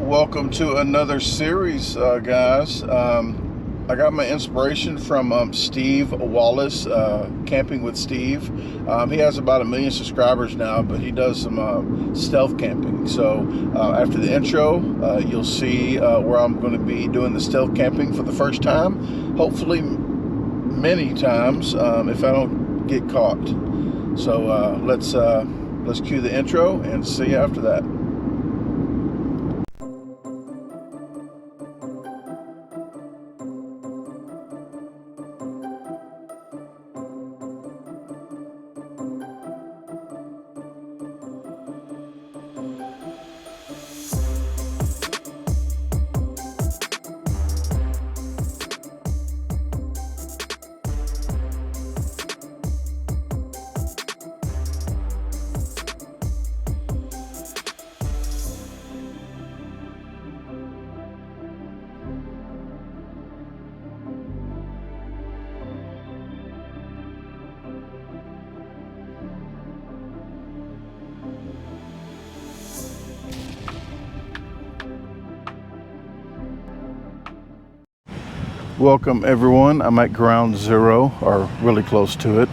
welcome to another series, guys. I got my inspiration from Steve Wallace, Camping with Steve. He has about 1 million subscribers now, but he does some stealth camping. So after the intro, you'll see where I'm going to be doing the stealth camping for the first time. Hopefully many times if I don't get caught. So let's cue the intro and see you after that. Welcome everyone. I'm at ground zero, or really close to it.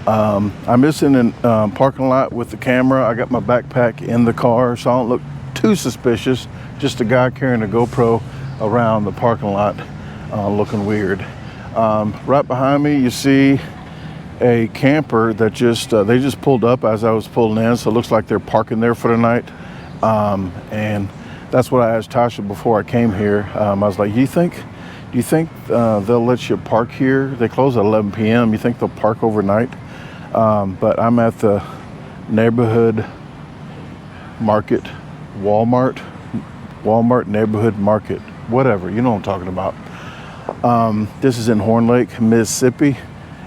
I'm missing in parking lot with the camera. I got my backpack in the car, so I don't look too suspicious. Just a guy carrying a GoPro around the parking lot, looking weird. Right behind me, you see a camper that they just pulled up as I was pulling in, so it looks like they're parking there for the night. And that's what I asked Tasha before I came here. I was like, do you think they'll let you park here? They close at 11 p.m. You think they'll park overnight? But I'm at the neighborhood market, Walmart neighborhood market, whatever, you know what I'm talking about. This is in Horn Lake, Mississippi.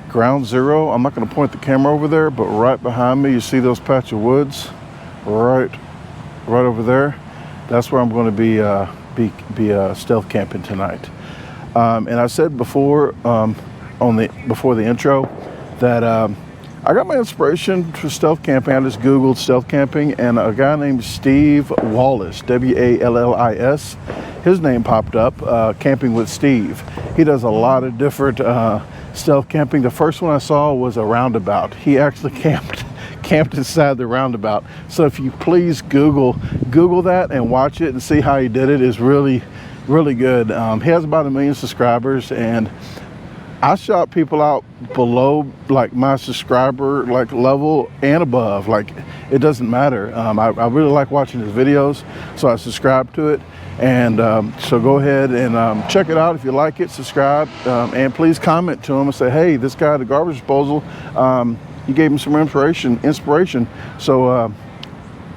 Ground zero, I'm not gonna point the camera over there, but right behind me, you see those patch of woods? Right over there. That's where I'm gonna be stealth camping tonight. And I said before before the intro that I got my inspiration for stealth camping. I just Googled stealth camping, and a guy named Steve Wallace, W-A-L-L-I-S, his name popped up, Camping with Steve. He does a lot of different stealth camping. The first one I saw was a roundabout. He actually camped inside the roundabout. So if you please Google that and watch it and see how he did it, is really good. He has about 1 million subscribers, and I shout people out below like my subscriber level and above. Like, it doesn't matter. I really like watching his videos, so I subscribe to it. And so go ahead and check it out if you like it. Subscribe, and please comment to him and say, hey, this guy at the Garbage Disposal, you gave him some inspiration. So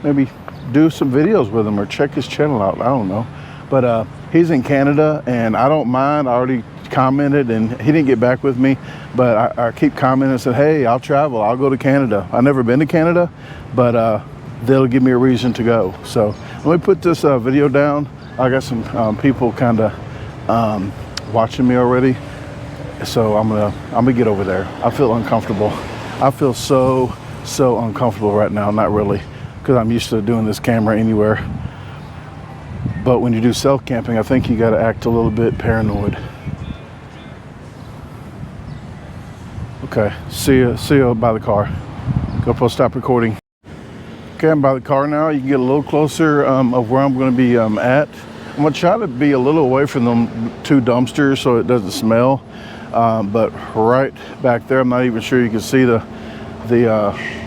maybe do some videos with him or check his channel out. I don't know. But he's in Canada, and I don't mind. I already commented, and he didn't get back with me, but I keep commenting and said, hey, I'll travel. I'll go to Canada. I've never been to Canada, but they'll give me a reason to go. So let me put this video down. I got some people kind of watching me already, so I'm gonna get over there. I feel uncomfortable. I feel so uncomfortable right now. Not really, because I'm used to doing this camera anywhere. But when you do stealth camping, I think you got to act a little bit paranoid. Okay, see you by the car. GoPro, stop recording. Okay, I'm by the car now. You can get a little closer of where I'm going to be at. I'm going to try to be a little away from them two dumpsters so it doesn't smell. But right back there, I'm not even sure you can see the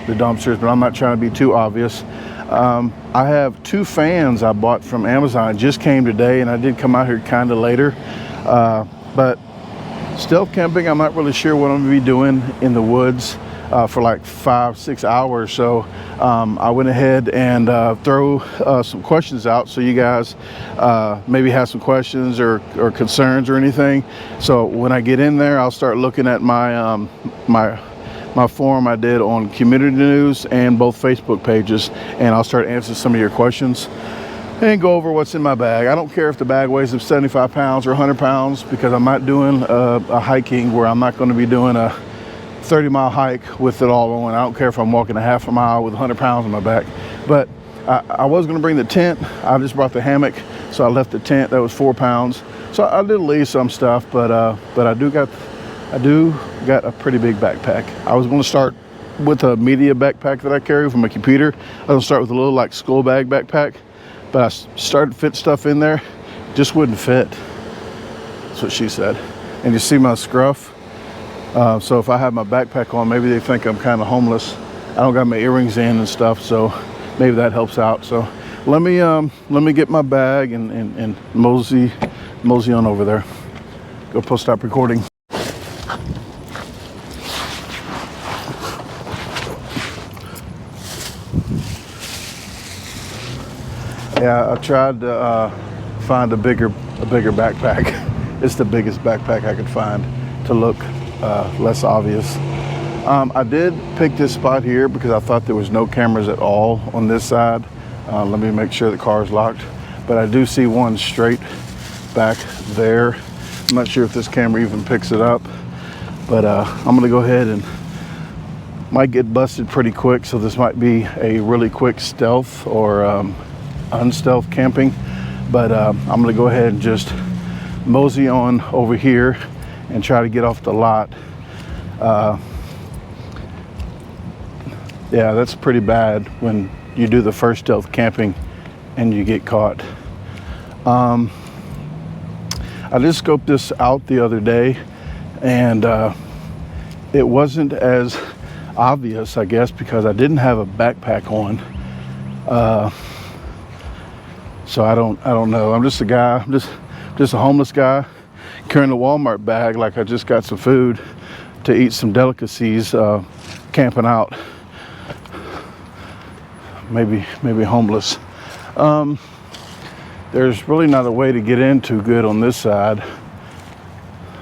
dumpsters, but I'm not trying to be too obvious. I have 2 fans I bought from Amazon. Just came today, and I did come out here kind of later. But stealth camping, I'm not really sure what I'm going to be doing in the woods for like 5-6 hours. So I went ahead and throw some questions out, so you guys maybe have some questions or concerns or anything. So when I get in there, I'll start looking at my my forum I did on community news and both Facebook pages, and I'll start answering some of your questions and go over what's in my bag. I don't care if the bag weighs 75 pounds or 100 pounds, because I'm not doing a hiking where I'm not going to be doing a 30-mile hike with it all on. I don't care if I'm walking a half a mile with 100 pounds on my back. But I was going to bring the tent. I just brought the hammock. So I left the tent. That was 4 pounds. So I did leave some stuff, but I do got a pretty big backpack. I was going to start with a media backpack that I carry for my computer. I was going to start with a little like school bag backpack, but I started to fit stuff in there, just wouldn't fit. That's what she said. And you see my scruff. So if I have my backpack on, maybe they think I'm kind of homeless. I don't got my earrings in and stuff, so maybe that helps out. So let me get my bag and mosey on over there. Go stop recording. Yeah, I tried to find a bigger backpack. It's the biggest backpack I could find to look less obvious. I did pick this spot here because I thought there was no cameras at all on this side. Let me make sure the car is locked. But I do see one straight back there. I'm not sure if this camera even picks it up, but I'm gonna go ahead and might get busted pretty quick. So this might be a really quick stealth or unstealth camping. But I'm gonna go ahead and just mosey on over here and try to get off the lot. Yeah, that's pretty bad when you do the first stealth camping and you get caught. I just scoped this out the other day, and it wasn't as obvious, I guess, because I didn't have a backpack on. So I don't know. I'm just a guy. I'm just a homeless guy carrying a Walmart bag like I just got some food to eat some delicacies, camping out. Maybe homeless. There's really not a way to get in too good on this side.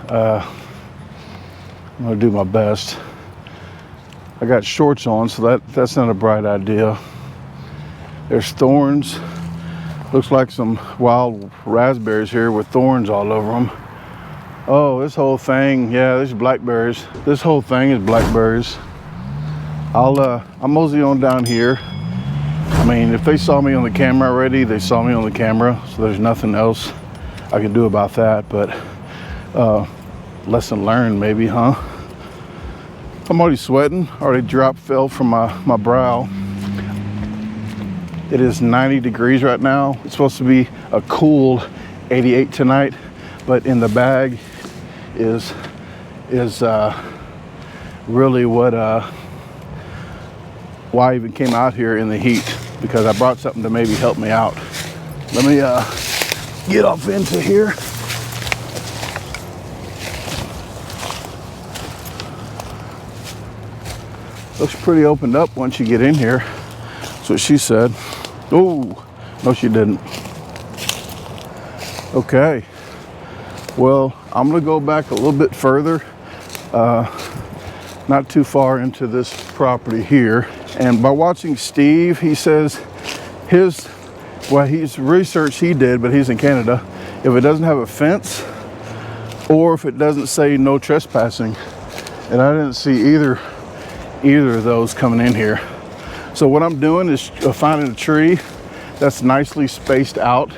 I'm gonna do my best. I got shorts on, so that's not a bright idea. There's thorns. Looks like some wild raspberries here with thorns all over them. Oh, this whole thing, yeah, there's blackberries. This whole thing is blackberries. I'll mosey on down here. I mean, if they saw me on the camera already, they saw me on the camera, so there's nothing else I can do about that. But lesson learned, maybe, huh? I'm already sweating. Already fell from my brow. It is 90 degrees right now. It's supposed to be a cool 88 tonight, but in the bag is really why I even came out here in the heat, because I brought something to maybe help me out. Let me get off into here. Looks pretty opened up once you get in here. That's what she said. Oh, no she didn't. Okay, well, I'm gonna go back a little bit further, not too far into this property here. And by watching Steve, he says his research he did, but he's in Canada, if it doesn't have a fence or if it doesn't say no trespassing, and I didn't see either of those coming in here. So what I'm doing is finding a tree that's nicely spaced out,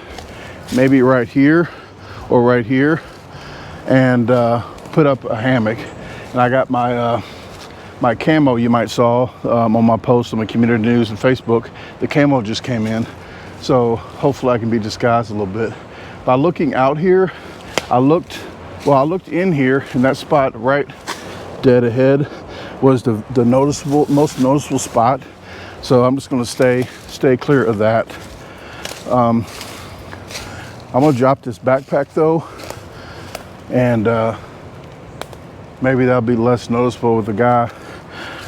maybe right here or right here, and put up a hammock. And I got my my camo you might saw on my post on my community news and Facebook. The camo just came in, so hopefully I can be disguised a little bit. By looking out here, I looked in here, and that spot right dead ahead was the most noticeable spot. So I'm just going to stay clear of that. I'm going to drop this backpack though, and maybe that'll be less noticeable with the guy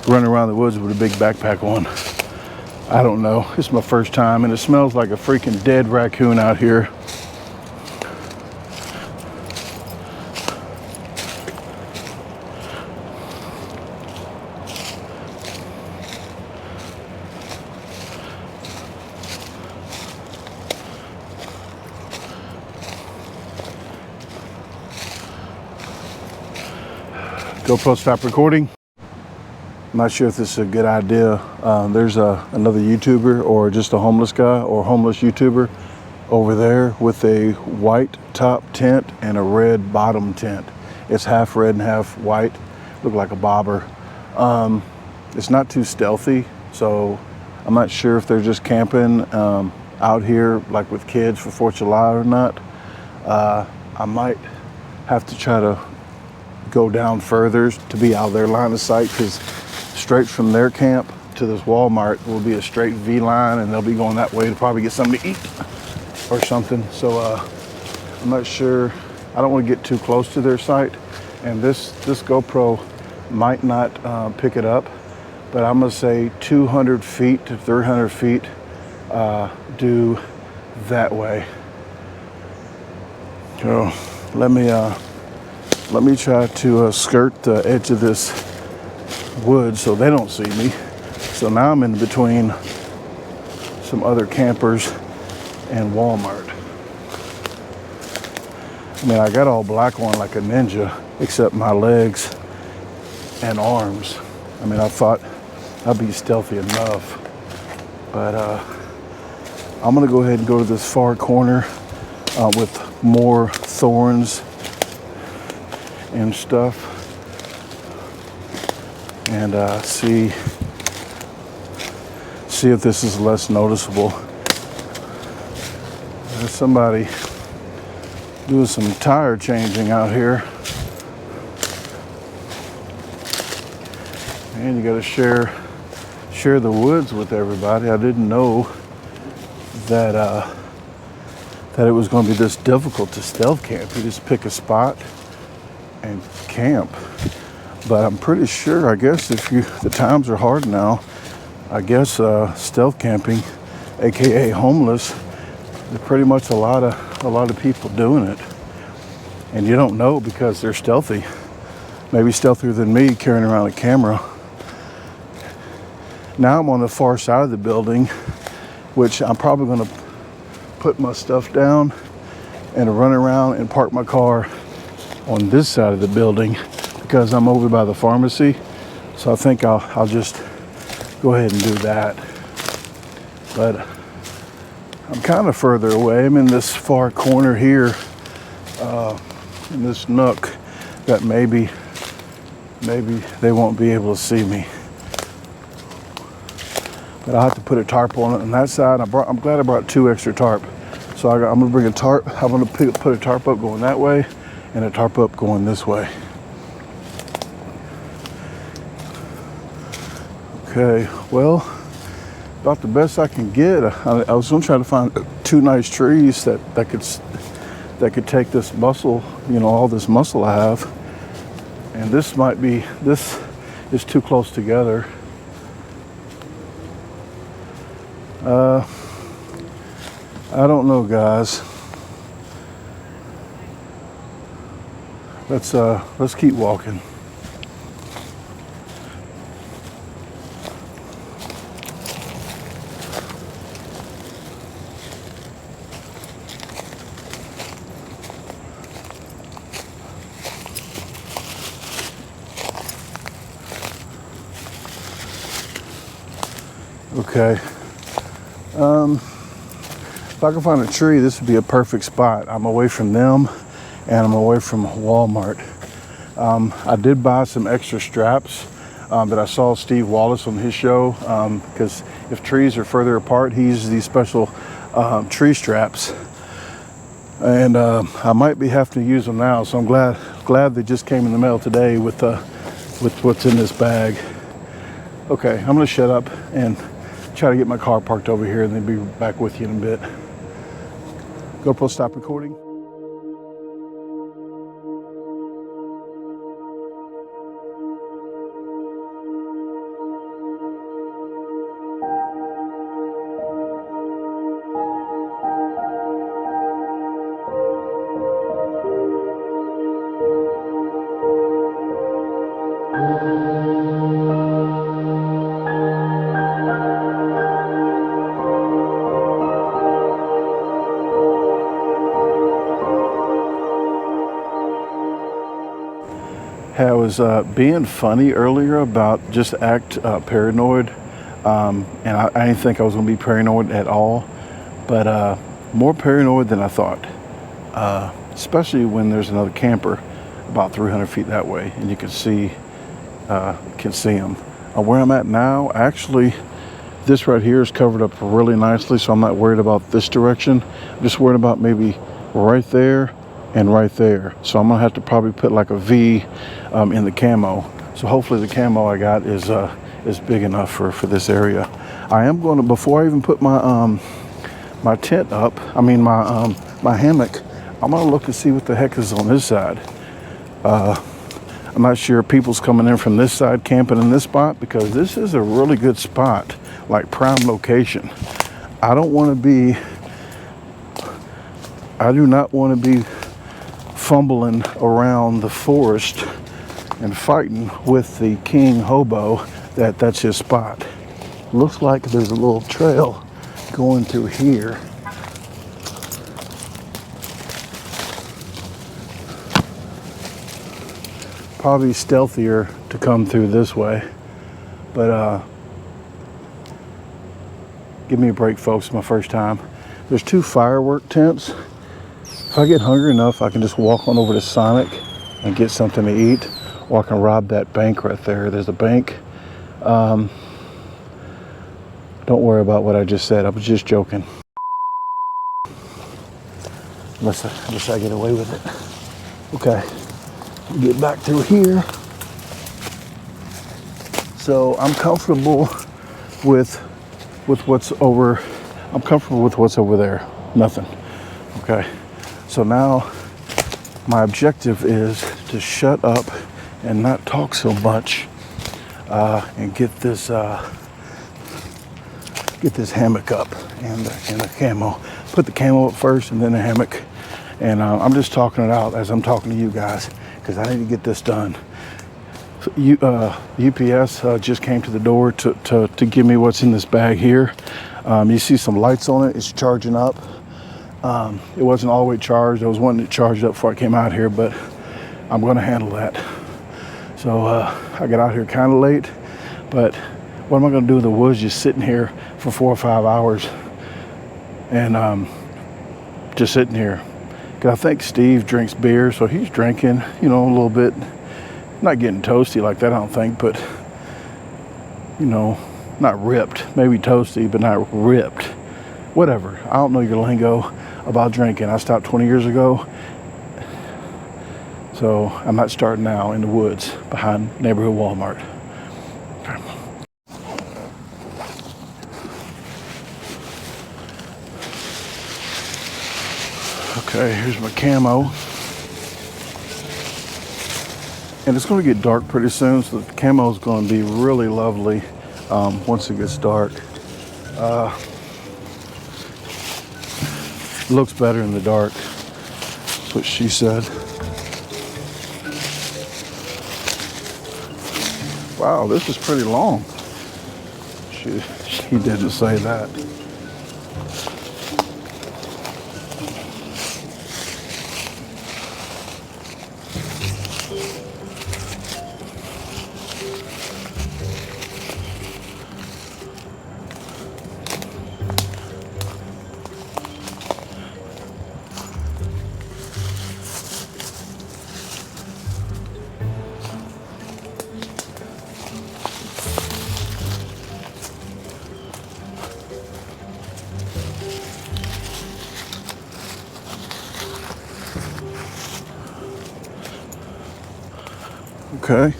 running around the woods with a big backpack on. I don't know. It's my first time, and it smells like a freaking dead raccoon out here. GoPro stop recording. I'm not sure if this is a good idea. There's another YouTuber or just a homeless guy or homeless YouTuber over there with a white top tint and a red bottom tint. It's half red and half white, look like a bobber. It's not too stealthy, so I'm not sure if they're just camping out here like with kids for 4th of July or not. I might have to try to go down further to be out of their line of sight, because straight from their camp to this Walmart will be a straight V line, and they'll be going that way to probably get something to eat or something. So I'm not sure. I don't want to get too close to their site, and this GoPro might not pick it up, but I'm gonna say 200 feet to 300 feet due that way. So let me try to skirt the edge of this wood so they don't see me. So now I'm in between some other campers and Walmart. I mean, I got all black on like a ninja, except my legs and arms. I mean, I thought I'd be stealthy enough, but I'm gonna go ahead and go to this far corner with more thorns and stuff, and see if this is less noticeable. There's somebody doing some tire changing out here, and you got to share the woods with everybody. I didn't know that it was going to be this difficult to stealth camp. You just pick a spot and camp. But I'm pretty sure, I guess the times are hard now, I guess stealth camping, aka homeless, there's pretty much a lot of people doing it, and you don't know because they're stealthy, maybe stealthier than me carrying around a camera. Now I'm on the far side of the building, which I'm probably going to put my stuff down and run around and park my car on this side of the building, because I'm over by the pharmacy. So I think I'll just go ahead and do that. But I'm kind of further away. I'm in this far corner here, in this nook that maybe they won't be able to see me. But I'll have to put a tarp on that side. I'm glad I brought 2 extra tarp. So I'm gonna bring a tarp. I'm gonna put a tarp up going that way and a tarp up going this way. Okay, well, about the best I can get. I was gonna try to find 2 nice trees that could take this muscle, all this muscle I have. And this is too close together. I don't know, guys. Let's keep walking. Okay. If I can find a tree, this would be a perfect spot. I'm away from them and I'm away from Walmart. I did buy some extra straps that I saw Steve Wallace on his show, because if trees are further apart, he uses these special tree straps. And I might be having to use them now, so I'm glad they just came in the mail today with what's in this bag. Okay, I'm gonna shut up and try to get my car parked over here and then be back with you in a bit. GoPro, stop recording. I was being funny earlier about just act paranoid, and I didn't think I was going to be paranoid at all. But more paranoid than I thought, especially when there's another camper about 300 feet that way, and you can see them. Where I'm at now, actually, this right here is covered up really nicely, so I'm not worried about this direction. I'm just worried about maybe right there and right there. So I'm gonna have to probably put like a V in the camo. So hopefully the camo I got is big enough for this area. I am going to, before I even put my my tent up, my hammock, I'm gonna look and see what the heck is on this side. I'm not sure if people's coming in from this side camping in this spot, because this is a really good spot, like prime location. I do not want to be fumbling around the forest and fighting with the king hobo that's his spot. Looks like there's a little trail going through here. Probably stealthier to come through this way, but give me a break, folks. It's my first time. There's 2 firework tents. If I get hungry enough, I can just walk on over to Sonic and get something to eat, or I can rob that bank right there. There's a bank. Don't worry about what I just said. I was just joking. Unless I get away with it. Okay. Get back through here. So I'm comfortable with what's over. I'm comfortable with what's over there. Nothing. Okay. So now my objective is to shut up and not talk so much, and get this hammock up and the camo. Put the camo up first and then the hammock. And I'm just talking it out as I'm talking to you guys, because I need to get this done. UPS just came to the door to give me what's in this bag here. You see some lights on it. It's charging up. It wasn't all the way charged. I was wanting it charged up before I came out here, but I'm going to handle that. So I got out here kind of late, but what am I going to do in the woods just sitting here for 4 or 5 hours and just sitting here? Because I think Steve drinks beer, so he's drinking, a little bit. Not getting toasty like that, I don't think, but, not ripped. Maybe toasty, but not ripped. Whatever. I don't know your lingo about drinking. I stopped 20 years ago, so I'm not starting now in the woods behind neighborhood Walmart. Okay, here's my camo. And it's going to get dark pretty soon, so the camo is going to be really lovely once it gets dark. Looks better in the dark. That's what she said. Wow, this is pretty long. She didn't say that. Okay,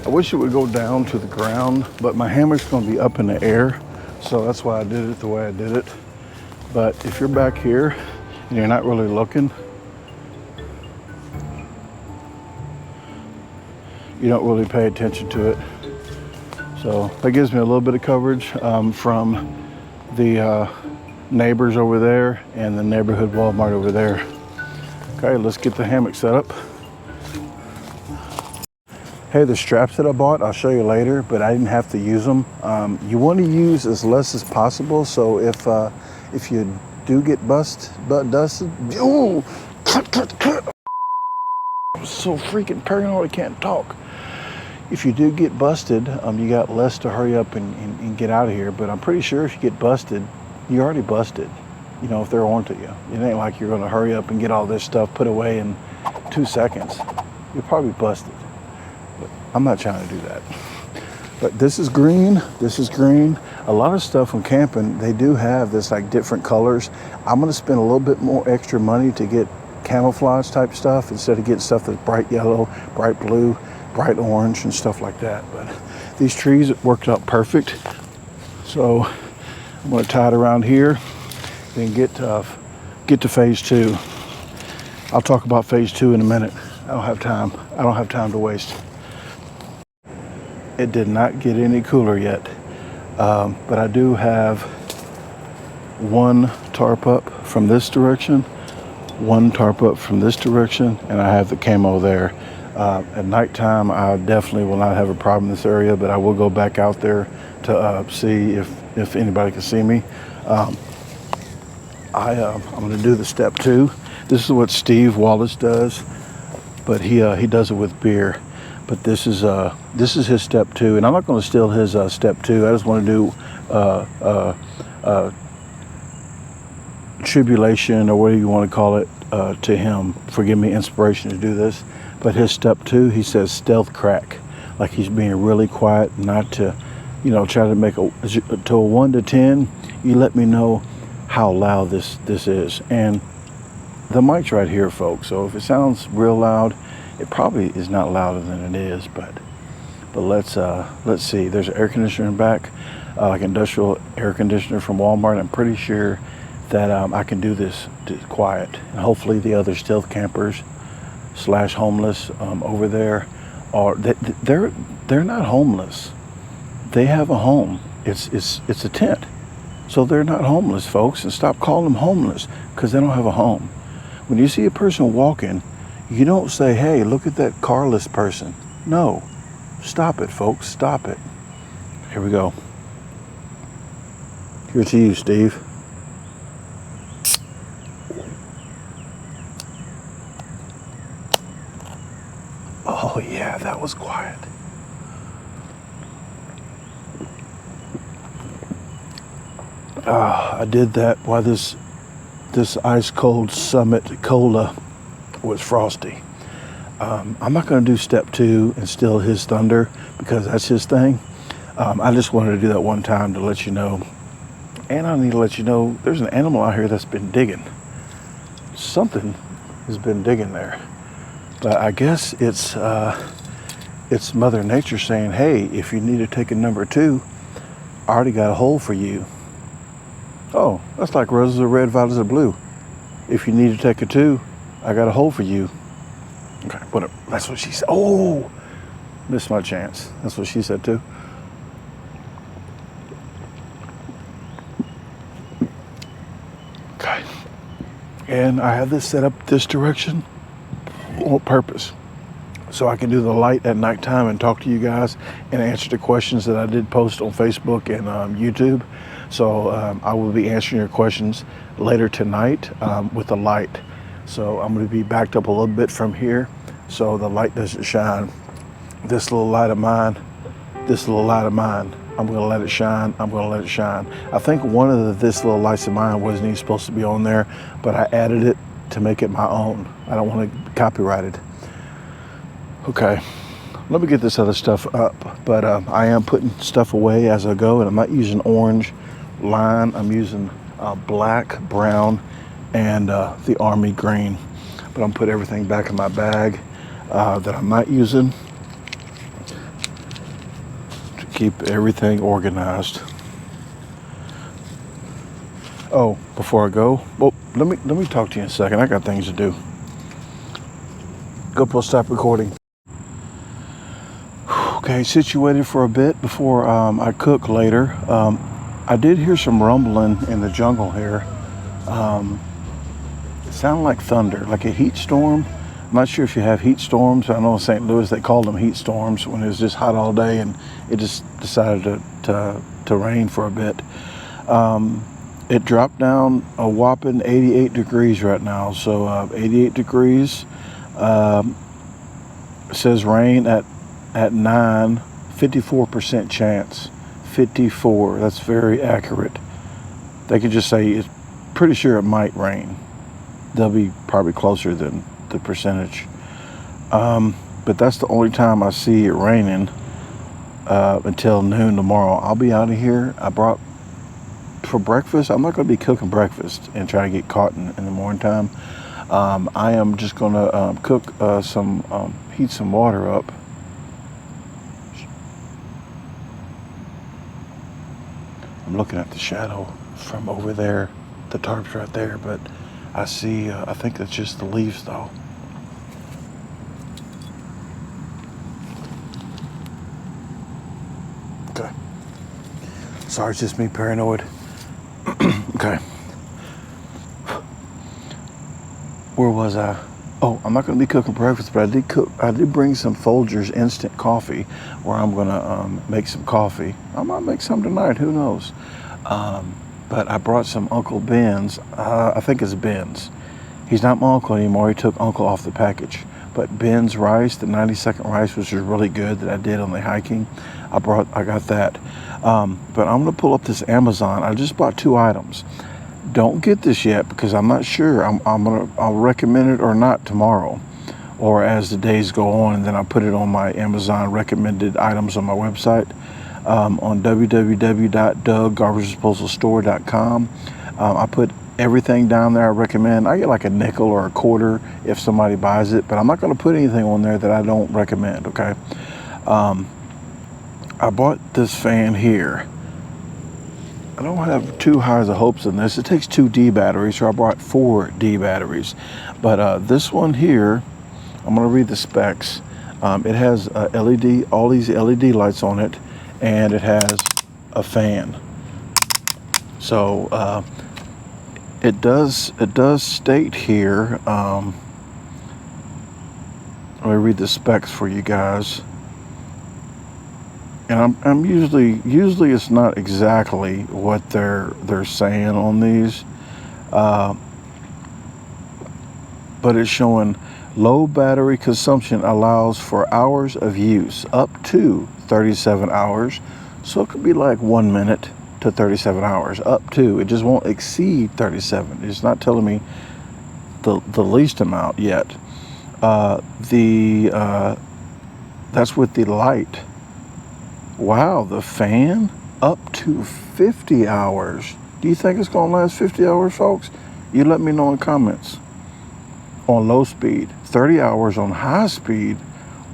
I wish it would go down to the ground, but my hammer's going to be up in the air, so that's why I did it the way I did it. But if you're back here and you're not really looking, you don't really pay attention to it. So that gives me a little bit of coverage from the neighbors over there and the neighborhood Walmart over there. Okay, let's get the hammock set up. Hey, the straps that I bought, I'll show you later, but I didn't have to use them. You want to use as less as possible, so if you do get dusted, ooh, cut. I'm so freaking paranoid I can't talk. If you do get busted, you got less to hurry up and get out of here, but I'm pretty sure if you get busted, you're already busted. you know, if they're onto you. It ain't like you're gonna hurry up and get all this stuff put away in 2 seconds. You're probably busted. But I'm not trying to do that. But this is green, this is green. A lot of stuff from camping, they do have this like different colors. I'm gonna spend a little bit more extra money to get camouflage type stuff instead of getting stuff that's bright yellow, bright blue, bright orange and stuff like that. But these trees worked out perfect. So I'm gonna tie it around here and get to phase 2. I'll talk about phase 2 in a minute. I don't have time. I don't have time to waste. It did not get any cooler yet, but I do have one tarp up from this direction, one tarp up from this direction, and I have the camo there. At nighttime, I definitely will not have a problem in this area, but I will go back out there to see if anybody can see me. I'm going to do the step 2. This is what Steve Wallace does, but he does it with beer. But this is his step 2, and I'm not going to steal his step 2. I just want to do tribulation, or whatever you want to call it, to him for giving me inspiration to do this. But his step 2, he says stealth crack, like he's being really quiet, not to, you know, try to make to a 1 to 10. You let me know how loud this is, and the mic's right here, folks. So if it sounds real loud, it probably is not louder than it is, but let's see. There's an air conditioner in back, like industrial air conditioner from Walmart. I'm pretty sure that I can do this quiet, and hopefully the other stealth campers / homeless over there are they're not homeless. They have a home. It's a tent, so they're not homeless, folks. And stop calling them homeless, because they don't have a home. When you see a person walking, you don't say, hey, look at that carless person. No. Stop it, folks. Stop it. Here we go. Here to you, Steve. Oh, yeah, that was quiet. I did that while this ice cold Summit Cola was frosty. I'm not going to do step 2 and steal his thunder, because that's his thing. I just wanted to do that one time to let you know. And I need to let you know there's an animal out here that's been digging. Something has been digging there. But I guess it's Mother Nature saying, hey, if you need to take a number 2, I already got a hole for you. Oh, that's like roses are red, violets are blue. If you need to take a 2, I got a hole for you. Okay, whatever. That's what she said. Oh, missed my chance. That's what she said too. Okay. And I have this set up this direction on purpose, so I can do the light at nighttime and talk to you guys and answer the questions that I did post on Facebook and YouTube. So I will be answering your questions later tonight with the light. So I'm going to be backed up a little bit from here so the light doesn't shine. This little light of mine, I'm going to let it shine. I'm going to let it shine. I think one of this little lights of mine wasn't even supposed to be on there, but I added it to make it my own. I don't want to copyright it. Okay, let me get this other stuff up, but I am putting stuff away as I go, and I'm not using orange line. I'm using black, brown, and the army green, but I'm putting everything back in my bag that I'm not using to keep everything organized. Oh, before I go, well, let me talk to you in a second. I got things to do. GoPro, stop recording. Okay, situated for a bit before I cook later. I did hear some rumbling in the jungle here. It sounded like thunder, like a heat storm. I'm not sure if you have heat storms. I know in St. Louis they called them heat storms when it was just hot all day and it just decided to rain for a bit. It dropped down a whopping 88 degrees right now. So 88 degrees. It says rain at 9, 54% chance. 54, that's very accurate. They could just say it's pretty sure it might rain. They'll be probably closer than the percentage. But that's the only time I see it raining until noon tomorrow. I'll be out of here. I brought for breakfast. I'm not going to be cooking breakfast and try to get caught in the morning time. I am just going to cook heat some water up. I'm looking at the shadow from over there. The tarp's right there, but I see, I think that's just the leaves though. Okay. Sorry, it's just me paranoid. Okay. Where was I? Oh, I'm not going to be cooking breakfast, but I did bring some Folgers instant coffee, where I'm going to make some coffee. I might make some tonight, who knows? But I brought some Uncle Ben's. I think it's Ben's. He's not my uncle anymore. He took Uncle off the package. But Ben's rice, the 90-second rice, which is really good, that I did on the hiking. I got that. But I'm going to pull up this Amazon. I just bought 2 items. Don't get this yet because I'm not sure. I'll recommend it or not tomorrow, or as the days go on, and then I'll put it on my Amazon recommended items on my website, on www.DaGarbageDisposalstore.com. I put everything down there I recommend. I get like a nickel or a quarter if somebody buys it, but I'm not going to put anything on there that I don't recommend. Okay. I bought this fan here. I don't have too high of hopes in this. It takes 2 D batteries, so I brought 4 D batteries. But this one here, I'm going to read the specs. It has LED, all these LED lights on it, and it has a fan. So it does state here. Let me read the specs for you guys. And I'm usually it's not exactly what they're saying on these, but it's showing low battery consumption allows for hours of use up to 37 hours. So it could be like 1 minute to 37 hours, up to. It just won't exceed 37. It's not telling me the least amount yet. That's with the light. Wow, the fan up to 50 hours. Do you think it's going to last 50 hours, folks? You let me know in the comments. On low speed, 30 hours on high speed.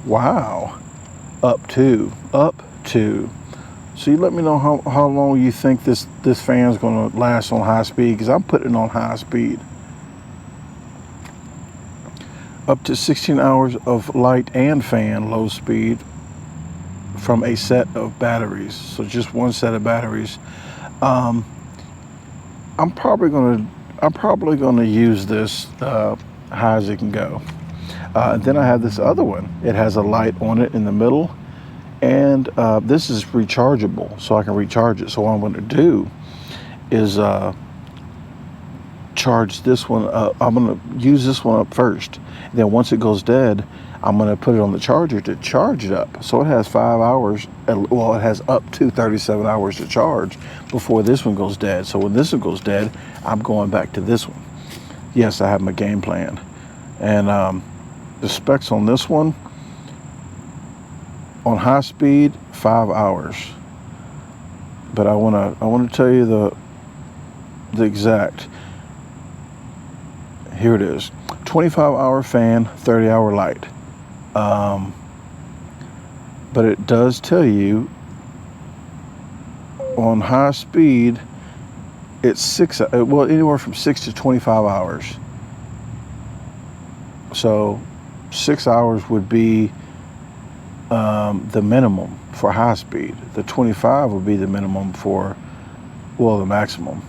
Wow, up to. So you let me know how long you think this fan's going to last on high speed, because I'm putting it on high speed. Up to 16 hours of light and fan, low speed, from a set of batteries. So just one set of batteries. I'm probably gonna use this high as it can go. And then I have this other one. It has a light on it in the middle, and this is rechargeable, so I can recharge it. So what I'm going to do is charge this one up. I'm going to use this one up first. And then once it goes dead, I'm going to put it on the charger to charge it up. So it has 5 hours, well, it has up to 37 hours to charge before this one goes dead. So when this one goes dead, I'm going back to this one. Yes, I have my game plan. And the specs on this one, on high speed, 5 hours. But I want to tell you the exact. Here it is. 25-hour fan, 30-hour light. But it does tell you on high speed, it's anywhere from 6 to 25 hours. So 6 hours would be the minimum for high speed. The 25 would be the minimum the maximum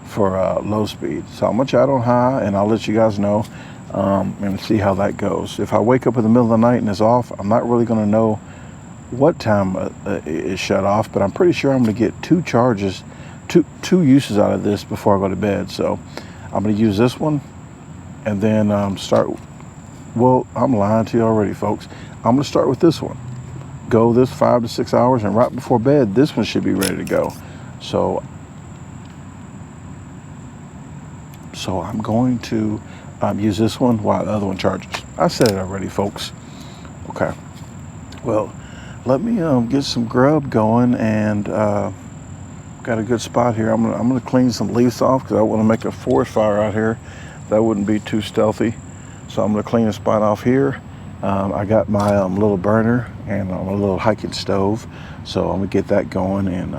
for low speed. So I'm gonna try it on high, and I'll let you guys know and see how that goes. If I wake up in the middle of the night and it's off, I'm not really gonna know what time it shut off, but I'm pretty sure I'm gonna get 2 charges, two uses out of this before I go to bed. So I'm gonna use this one and then start. Well, I'm lying to you already, folks. I'm gonna start with this one. Go this 5 to 6 hours, and right before bed, this one should be ready to go. So So I'm going to use this one while the other one charges. I said it already, folks. Okay. Well, let me get some grub going, and got a good spot here. I'm gonna clean some leaves off because I want to make a forest fire out here. That wouldn't be too stealthy. So I'm gonna clean a spot off here. I got my little burner and a little hiking stove. So I'm gonna get that going and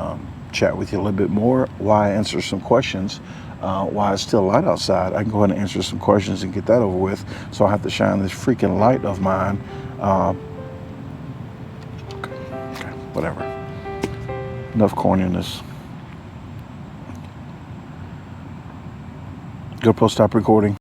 chat with you a little bit more while I answer some questions. While it's still light outside, I can go ahead and answer some questions and get that over with. So I have to shine this freaking light of mine. Okay, whatever. Enough corniness. GoPro, stop recording.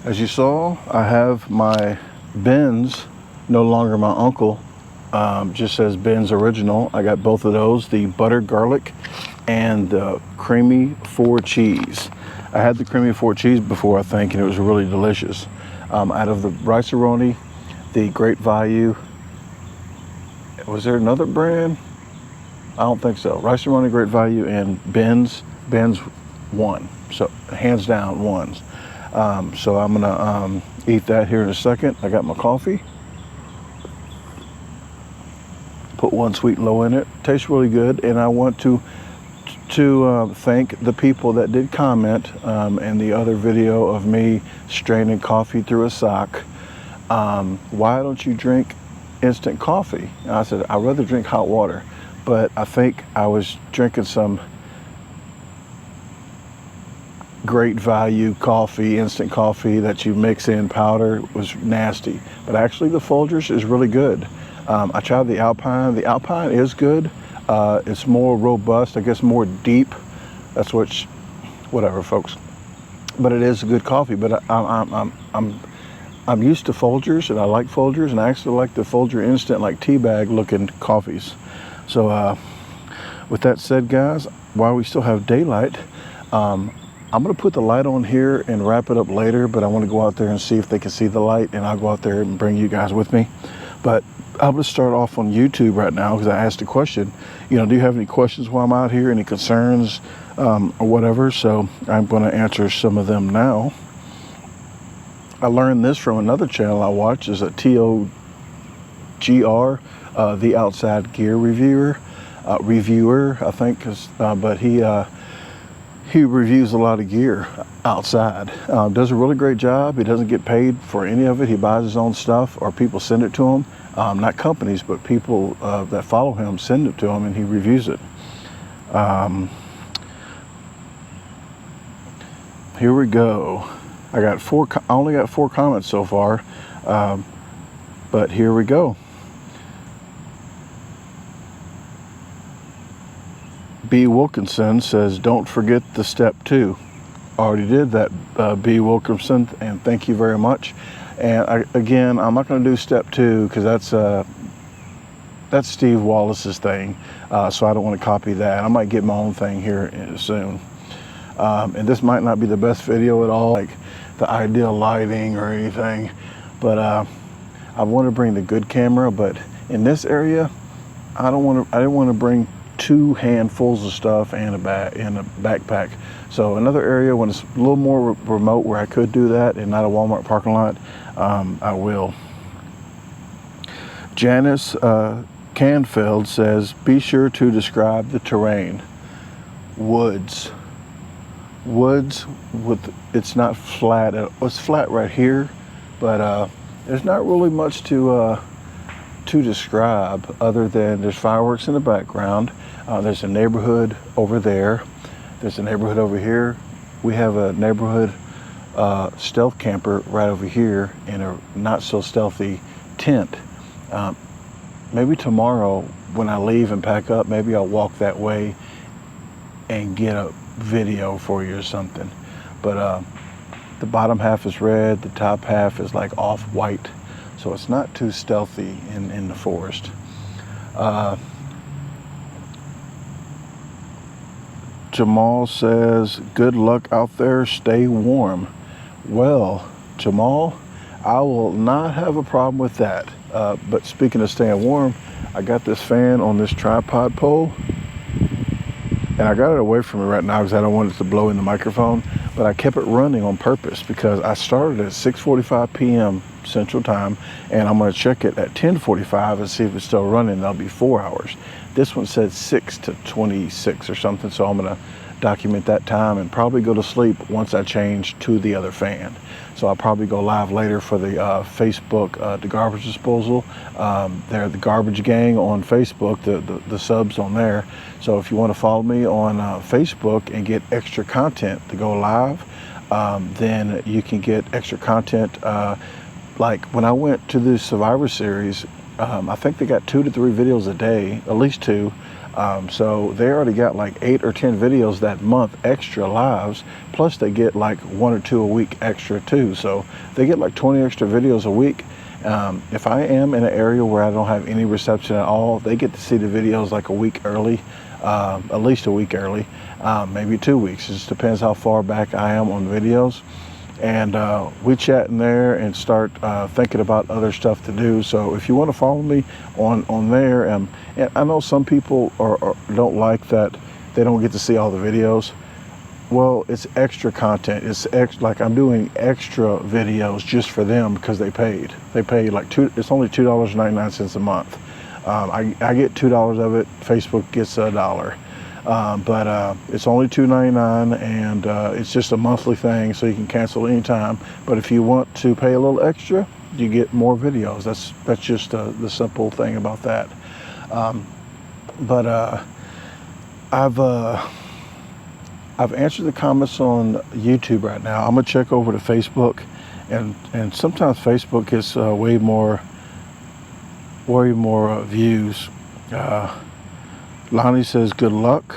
As you saw, I have my Ben's, no longer my uncle, just says Ben's Original. I got both of those, the buttered garlic and the creamy 4 cheese. I had the creamy 4 cheese before, I think, and it was really delicious. Out of the Rice-A-Roni, the Great Value, was there another brand? I don't think so. Rice-A-Roni, Great Value, and Ben's one. So hands down ones. So I'm gonna eat that here in a second. I got my coffee. Put one sweet and low in it. Tastes really good, and I want to thank the people that did comment in the other video of me straining coffee through a sock. Why don't you drink instant coffee? And I said, I'd rather drink hot water, but I think I was drinking some Great Value coffee, instant coffee that you mix in powder. It was nasty, but actually the Folgers is really good. I tried the Alpine. The Alpine is good. It's more robust, I guess, more deep. That's whatever, folks. But it is a good coffee. But I'm used to Folgers, and I like Folgers, and I actually like the Folger Instant, like tea bag looking coffees. So with that said, guys, while we still have daylight, I'm gonna put the light on here and wrap it up later, but I want to go out there and see if they can see the light, and I'll go out there and bring you guys with me. But I'm gonna start off on YouTube right now because I asked a question. Do you have any questions while I'm out here, any concerns or whatever? So I'm gonna answer some of them now. I learned this from another channel I watch, is a TOGR, the Outside Gear Reviewer, I think, but he reviews a lot of gear outside. Does a really great job. He doesn't get paid for any of it. He buys his own stuff, or people send it to him. Not companies, but people that follow him send it to him, and he reviews it. Here we go. I only got 4 comments so far, but here we go. B. Wilkinson says, don't forget the step 2. Already did that, B. Wilkinson, and thank you very much. And again, I'm not going to do step 2 because that's Steve Wallace's thing, so I don't want to copy that. I might get my own thing here soon. And this might not be the best video at all, like the ideal lighting or anything, but I want to bring the good camera. But in this area, I didn't want to bring 2 handfuls of stuff and a backpack. So another area when it's a little more remote where I could do that and not a Walmart parking lot, I will. Janice Canfield says, be sure to describe the terrain. Woods with, it's not flat. It's flat right here, but there's not really much to describe other than there's fireworks in the background. There's a neighborhood over there. There's a neighborhood over here. We have a neighborhood stealth camper right over here in a not so stealthy tent. Maybe tomorrow when I leave and pack up, maybe I'll walk that way and get a video for you or something. But the bottom half is red, the top half is like off-white, so it's not too stealthy in the forest. Jamal says, good luck out there, stay warm. Well, Jamal, I will not have a problem with that. But speaking of staying warm, I got this fan on this tripod pole, and I got it away from me right now because I don't want it to blow in the microphone, but I kept it running on purpose because I started at 6:45 p.m. Central Time, and I'm going to check it at 10:45 and see if it's still running. That'll be 4 hours. This one said 6 to 26 or something, so I'm going to document that time and probably go to sleep once I change to the other fan. So I'll probably go live later for the Facebook DaGarbageDisposal. They're the Garbage Gang on Facebook, the subs on there. So if you want to follow me on Facebook and get extra content to go live, then you can get extra content. Like when I went to the Survivor Series, I think they got 2 to 3 videos a day, at least 2. So they already got like 8 or 10 videos that month extra lives, plus they get like 1 or 2 a week extra too. So they get like 20 extra videos a week. If I am in an area where I don't have any reception at all, they get to see the videos like a week early, at least a week early, maybe 2 weeks. It just depends how far back I am on videos. And we chat in there and start thinking about other stuff to do. So if you want to follow me on there, and I know some people don't like that they don't get to see all the videos. Well, it's extra content. It's like I'm doing extra videos just for them because they paid. They paid like it's only $2.99 a month. I get $2 of it. Facebook gets $1. But it's only $2.99, and it's just a monthly thing, so you can cancel anytime. But if you want to pay a little extra, you get more videos. That's just the simple thing about that. I've answered the comments on YouTube right now. I'm gonna check over to Facebook, and sometimes Facebook gets way more views. Lonnie says good luck.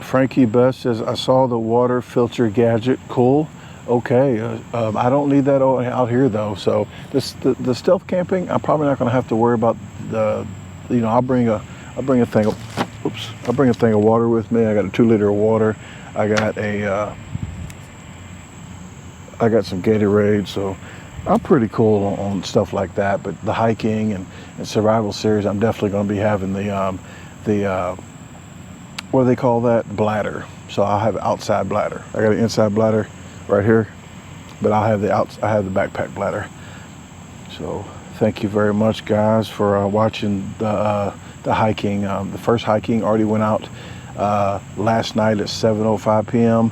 Frankie Best says I saw the water filter gadget. Cool. Okay. I don't need that out here though. So the stealth camping, I'm probably not going to have to worry about I'll bring a thing of water with me. I got a 2-liter of water. I got some Gatorade. So I'm pretty cool on stuff like that, but the hiking and survival series, I'm definitely going to be having the what do they call that? Bladder. So I'll have an outside bladder. I got an inside bladder right here, but I have the backpack bladder. So thank you very much, guys, for watching the hiking. The first hiking already went out last night at 7:05 p.m.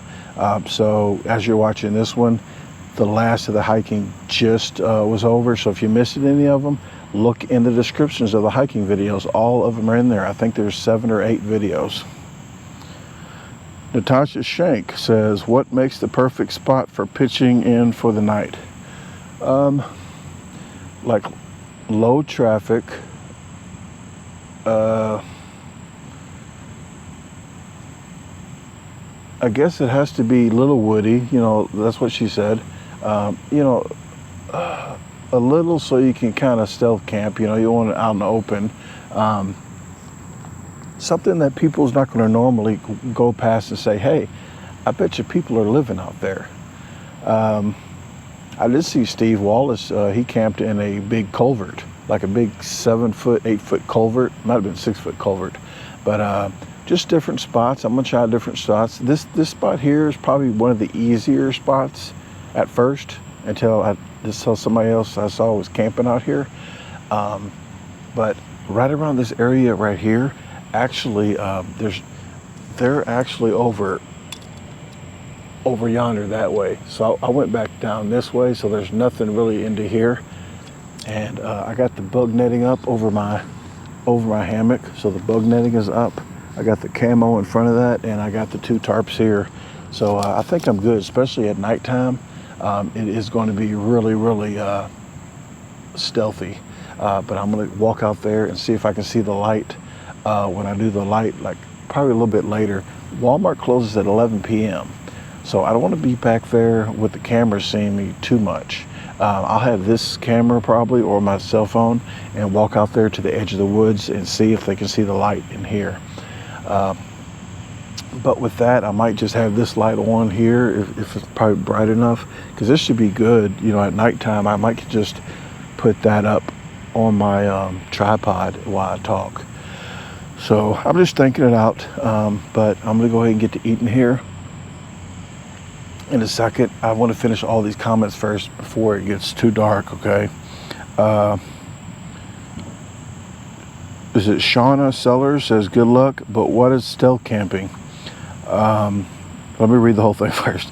So as you're watching this one, the last of the hiking just was over. So if you missed any of them, look in the descriptions of the hiking videos. All of them are in there. I think there's 7 or 8 videos. Natasha Shank says, what makes the perfect spot for pitching in for the night? Like low traffic, I guess it has to be little woody, that's what she said. A little, so you can kind of stealth camp, you want it out in the open. Something that people's not going to normally go past and say, hey, I bet you people are living out there. I did see Steve Wallace, he camped in a big culvert, like a big 7-foot, 8-foot culvert, might have been 6-foot culvert, but just different spots. I'm gonna try different spots. This spot here is probably one of the easier spots at first until somebody else I saw was camping out here. But right around this area right here, actually, they're actually over yonder that way. So I went back down this way, so there's nothing really into here. And I got the bug netting up over my hammock, so the bug netting is up. I got the camo in front of that, and I got the 2 tarps here. So I think I'm good, especially at nighttime. It is going to be really, really stealthy. But I'm going to walk out there and see if I can see the light. When I do the light, like probably a little bit later. Walmart closes at 11 p.m. So I don't want to be back there with the camera seeing me too much. I'll have this camera probably, or my cell phone, and walk out there to the edge of the woods and see if they can see the light in here. But with that, I might just have this light on here if it's probably bright enough, because this should be good. At nighttime, I might just put that up on my tripod while I talk. So I'm just thinking it out, but I'm gonna go ahead and get to eating here in a second. I want to finish all these comments first before it gets too dark, okay? Is it Shauna Sellers says, good luck, but what is stealth camping? Let me read the whole thing first.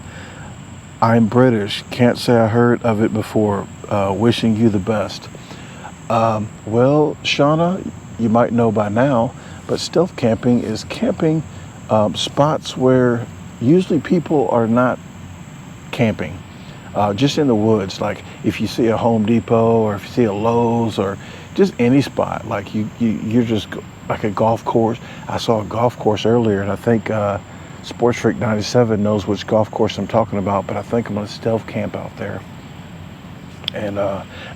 I'm British, can't say I heard of it before. Wishing you the best. Well, Shauna, you might know by now, but stealth camping is camping spots where usually people are not camping. just in the woods. Like if you see a Home Depot or if you see a Lowe's or just any spot, like you're just like a golf course. I saw a golf course earlier, and I think Sports Freak 97 knows which golf course I'm talking about, but I think I'm gonna stealth camp out there. And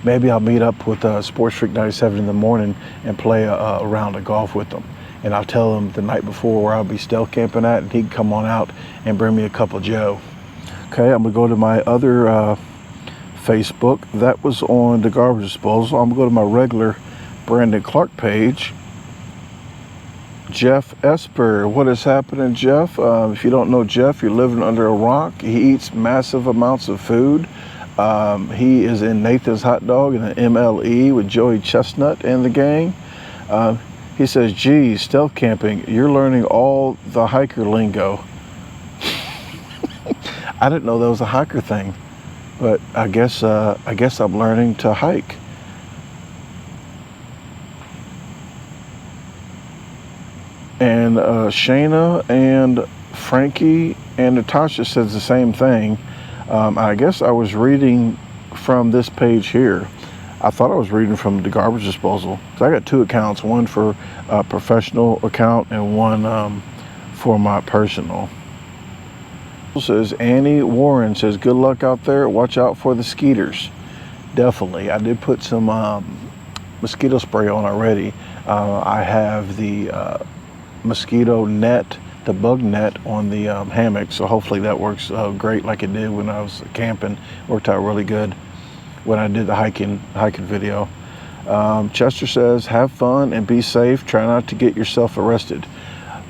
maybe I'll meet up with Sports Freak 97 in the morning and play a round of golf with them. And I'll tell him the night before where I'll be stealth camping at, and he can come on out and bring me a cup of Joe. Okay, I'm gonna go to my other Facebook. That was on DaGarbageDisposal. I'm gonna go to my regular Brandon Clark page. Jeff Esper, what is happening, Jeff? If you don't know Jeff, you're living under a rock. He eats massive amounts of food. He is in Nathan's Hot Dog in the MLE with Joey Chestnut and the gang. He says, geez, stealth camping, you're learning all the hiker lingo. I didn't know that was a hiker thing, but I guess I'm learning to hike. And Shayna and Frankie and Natasha says the same thing. I guess I was reading from this page here. I thought I was reading from the Garbage Disposal. So I got two accounts, one for a professional account and one for my personal. It says Annie Warren says, good luck out there. Watch out for the skeeters. Definitely. I did put some mosquito spray on already. I have the mosquito net, the bug net on the hammock, so hopefully that works great like it did when I was camping. Worked out really good when I did the hiking video. Chester says, have fun and be safe. Try not to get yourself arrested.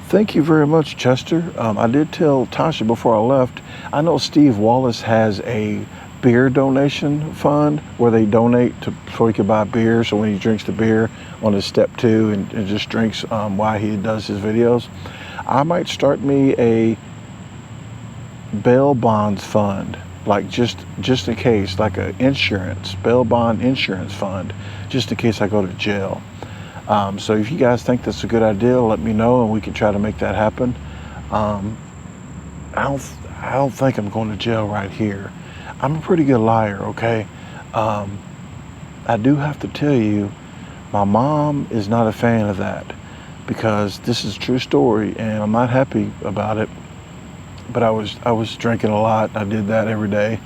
Thank you very much, Chester. I did tell Tasha before I left, I know Steve Wallace has a beer donation fund where they donate so he can buy beer, so when he drinks the beer on his step 2 and just drinks while he does his videos. I might start me a bail bonds fund, like just in case, like a bail bond insurance fund, just in case I go to jail. So if you guys think that's a good idea, let me know and we can try to make that happen. I don't think I'm going to jail right here. I'm a pretty good liar, okay? I do have to tell you, my mom is not a fan of that, because this is a true story and I'm not happy about it. But I was drinking a lot. I did that every day.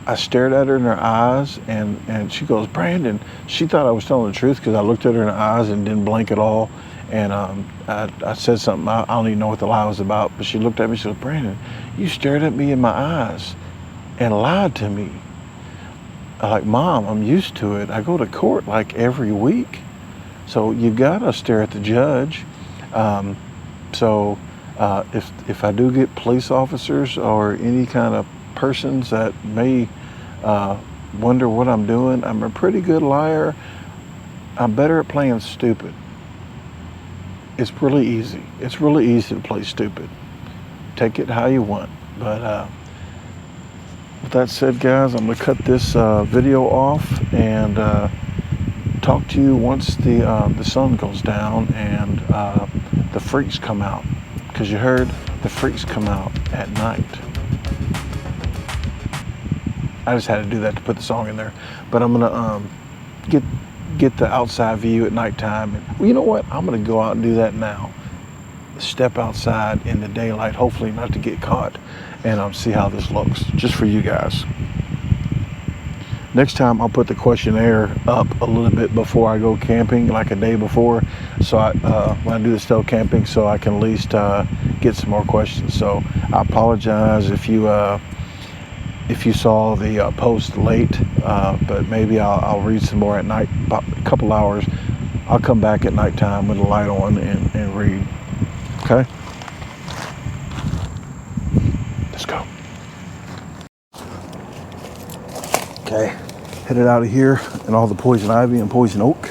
I stared at her in her eyes and she goes, Brandon, she thought I was telling the truth because I looked at her in the eyes and didn't blink at all. And I said something, I don't even know what the lie was about, but she looked at me, she goes, Brandon, you stared at me in my eyes and lied to me. I'm like, Mom, I'm used to it. I go to court like every week. So you gotta stare at the judge. If I do get police officers or any kind of persons that may wonder what I'm doing, I'm a pretty good liar. I'm better at playing stupid. It's really easy. It's really easy to play stupid. Take it how you want. But with that said, guys, I'm gonna cut this video off and talk to you once the sun goes down and the freaks come out. Because you heard the freaks come out at night. I just had to do that to put the song in there. But I'm gonna get the outside view at nighttime. And, well, you know what? I'm gonna go out and do that now. Step outside in the daylight, hopefully not to get caught, and see how this looks, just for you guys. Next time I'll put the questionnaire up a little bit before I go camping, like a day before, so when I do the stealth camping, so I can at least get some more questions. So I apologize if you saw the post late, but maybe I'll read some more at night, about a couple hours. I'll come back at nighttime with the light on and read. Okay? Let's go. Okay, headed out of here and all the poison ivy and poison oak.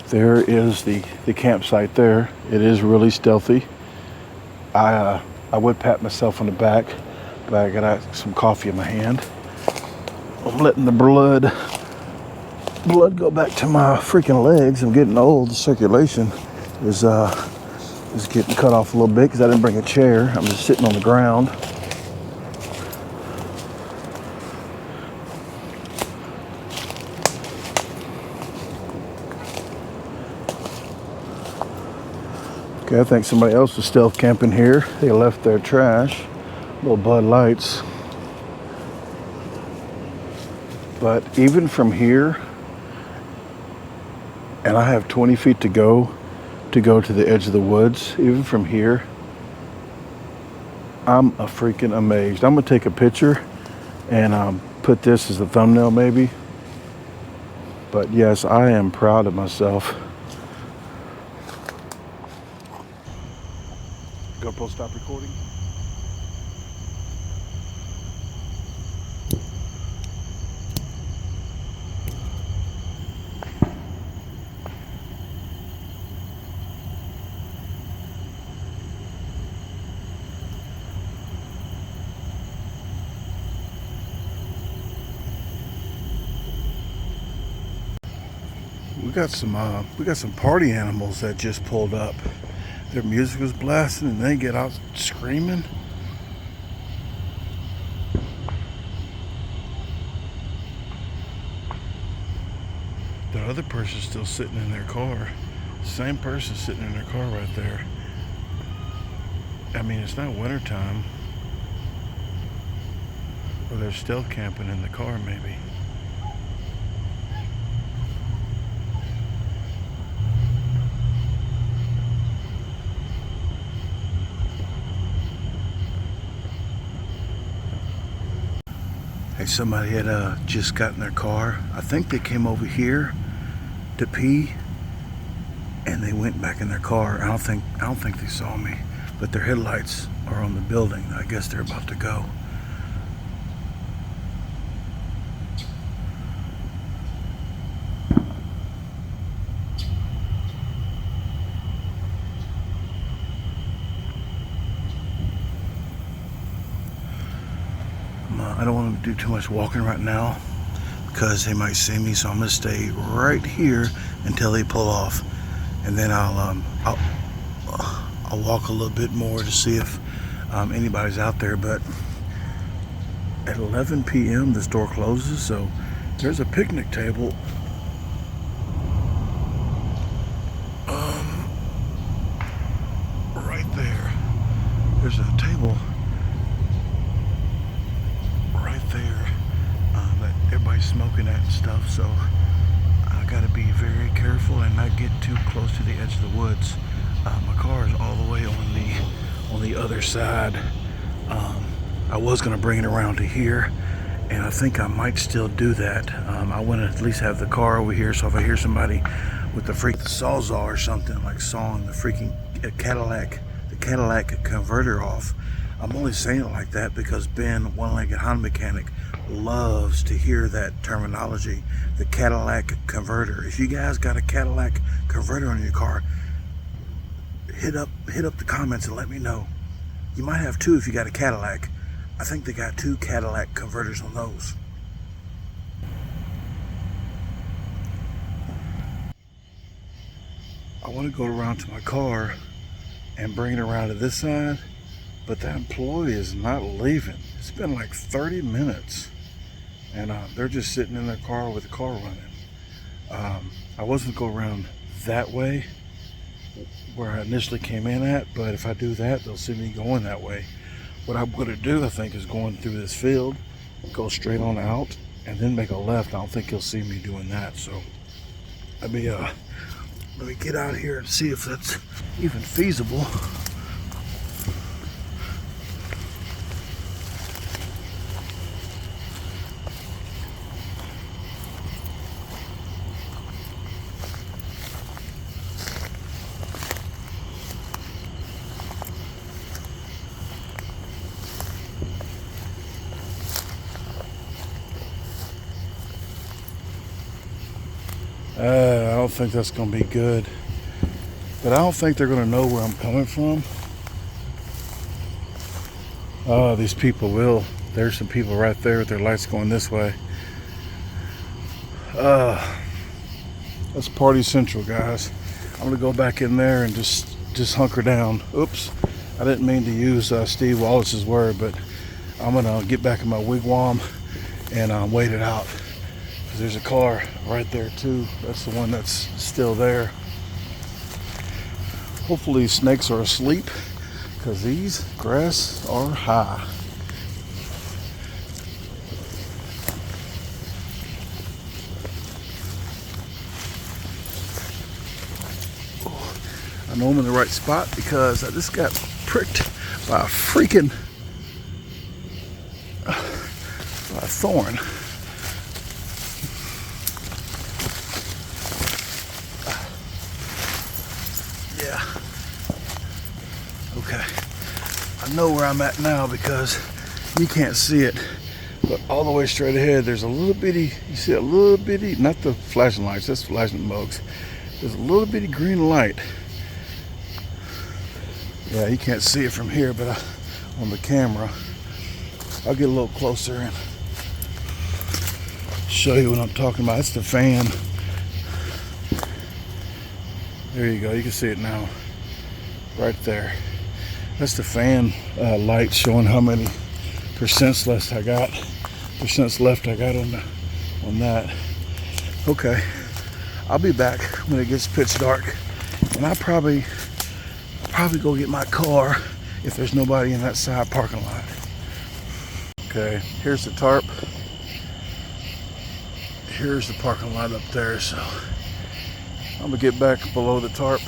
There is the campsite there. It is really stealthy. I would pat myself on the back, but I got some coffee in my hand. I'm letting the blood go back to my freaking legs. I'm getting old. The circulation is It's getting cut off a little bit because I didn't bring a chair. I'm just sitting on the ground. Okay, I think somebody else was stealth camping here. They left their trash, little Bud Lights. But even from here, and I have 20 feet to go to the edge of the woods, even from here, I'm a freaking amazed. I'm gonna take a picture and put this as a thumbnail maybe. But yes, I am proud of myself. GoPro, stop recording. We got some party animals that just pulled up. Their music was blasting and they get out screaming. The other person's still sitting in their car. Same person sitting in their car right there. I mean, it's not winter time. Or they're still camping in the car maybe. Hey, somebody had just got in their car. I think they came over here to pee, and they went back in their car. I don't think they saw me, but their headlights are on the building. I guess they're about to go. I don't want to do too much walking right now because they might see me, so I'm gonna stay right here until they pull off, and then I'll walk a little bit more to see if anybody's out there. But at 11 p.m. the store closes, so there's a picnic table right there. There's a table there that everybody's smoking at and stuff, so I gotta be very careful and not get too close to the edge of the woods. My car is all the way on the other side. I was gonna bring it around to here, and I think I might still do that. I want to at least have the car over here, so if I hear somebody with the Sawzall or something, like sawing the freaking Cadillac converter off. I'm only saying it like that because Ben, one-legged Honda mechanic, loves to hear that terminology, the Cadillac converter. If you guys got a Cadillac converter on your car, hit up the comments and let me know. You might have two if you got a Cadillac. I think they got 2 Cadillac converters on those. I want to go around to my car and bring it around to this side, but that employee is not leaving. It's been like 30 minutes, and they're just sitting in their car with the car running. I wasn't going to go around that way where I initially came in at, but if I do that, they'll see me going that way. What I'm going to do, I think, is going through this field, go straight on out, and then make a left. I don't think you'll see me doing that. So let me get out here and see if that's even feasible. I don't think that's going to be good, but I don't think they're going to know where I'm coming from. Oh, these people will. There's some people right there with their lights going this way. That's Party Central, guys. I'm going to go back in there and just just hunker down. Oops, I didn't mean to use Steve Wallace's word, but I'm gonna get back in my wigwam and wait it out. Because there's a car right there too. That's the one that's still there. Hopefully these snakes are asleep, because these grass are high. I know I'm in the right spot because I just got pricked by a thorn. Yeah. Okay. I know where I'm at now because you can't see it, but all the way straight ahead there's a little bitty, you see a little bitty, not the flashing lights, that's flashing bugs. There's a little bitty green light. Yeah, you can't see it from here, but on the camera, I'll get a little closer and show you what I'm talking about. It's the fan. There you go, you can see it now, right there. That's the fan light showing how many percents left I got. On that. Okay, I'll be back when it gets pitch dark, and I'll probably go get my car if there's nobody in that side parking lot. Okay, here's the tarp. Here's the parking lot up there, so I'm gonna get back below the tarp.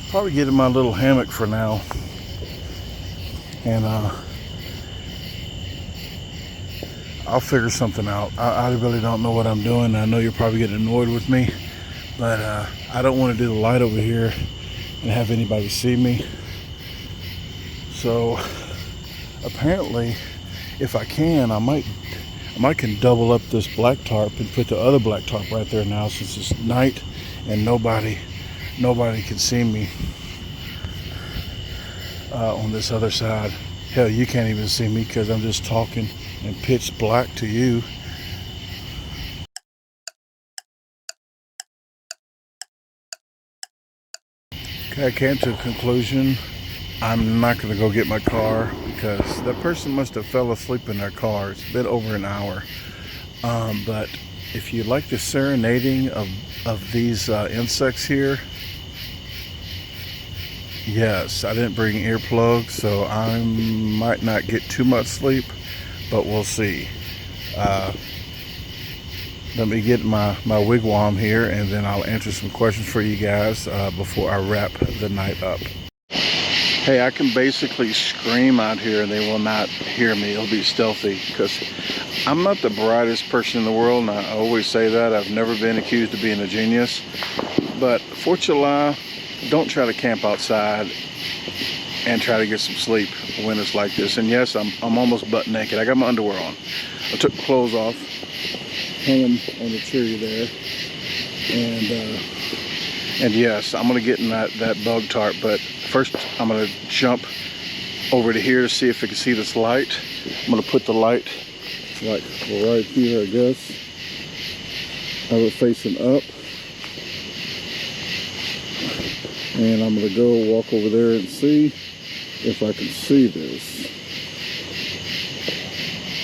Probably get in my little hammock for now. And I'll figure something out. I really don't know what I'm doing. I know you're probably getting annoyed with me, but I don't want to do the light over here and have anybody see me. So apparently, if I can, I might can double up this black tarp and put the other black tarp right there now, since it's night and nobody can see me on this other side. Hell, you can't even see me because I'm just talking in pitch black to you. Okay, I came to a conclusion. I'm not going to go get my car because that person must have fell asleep in their car. It's been over an hour. But if you like the serenading of these insects here, yes, I didn't bring earplugs, so I might not get too much sleep, but we'll see. Let me get my wigwam here, and then I'll answer some questions for you guys before I wrap the night up. Hey, I can basically scream out here and they will not hear me. It'll be stealthy because I'm not the brightest person in the world, and I always say that. I've never been accused of being a genius. But 4th of July, don't try to camp outside and try to get some sleep when it's like this. And yes, I'm almost butt naked. I got my underwear on. I took the clothes off, hung them on the tree there, and yes, I'm gonna get in that bug tarp. But first, I'm gonna jump over to here to see if I can see this light. I'm gonna put the light like right here, I guess. Have it facing up, and I'm gonna go walk over there and see if I can see this.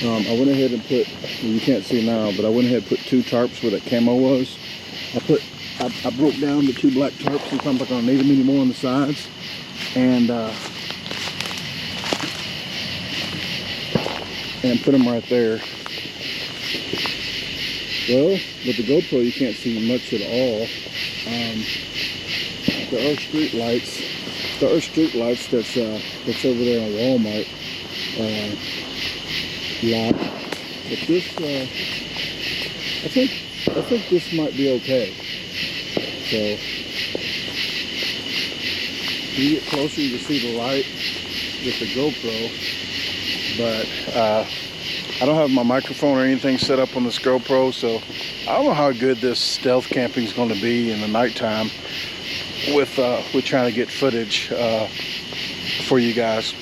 I went ahead and put, well, you can't see now, but I went ahead and put 2 tarps where that camo was. I broke down the 2 black tarps. Sometimes I don't need them anymore on the sides, and put them right there. Well, with the GoPro you can't see much at all. There are street lights. There are street lights that's over there on Wal-Mart lot. But this, I think this might be okay. So when you get closer, you can see the light with the GoPro. But I don't have my microphone or anything set up on this GoPro, so I don't know how good this stealth camping is going to be in the nighttime with trying to get footage for you guys.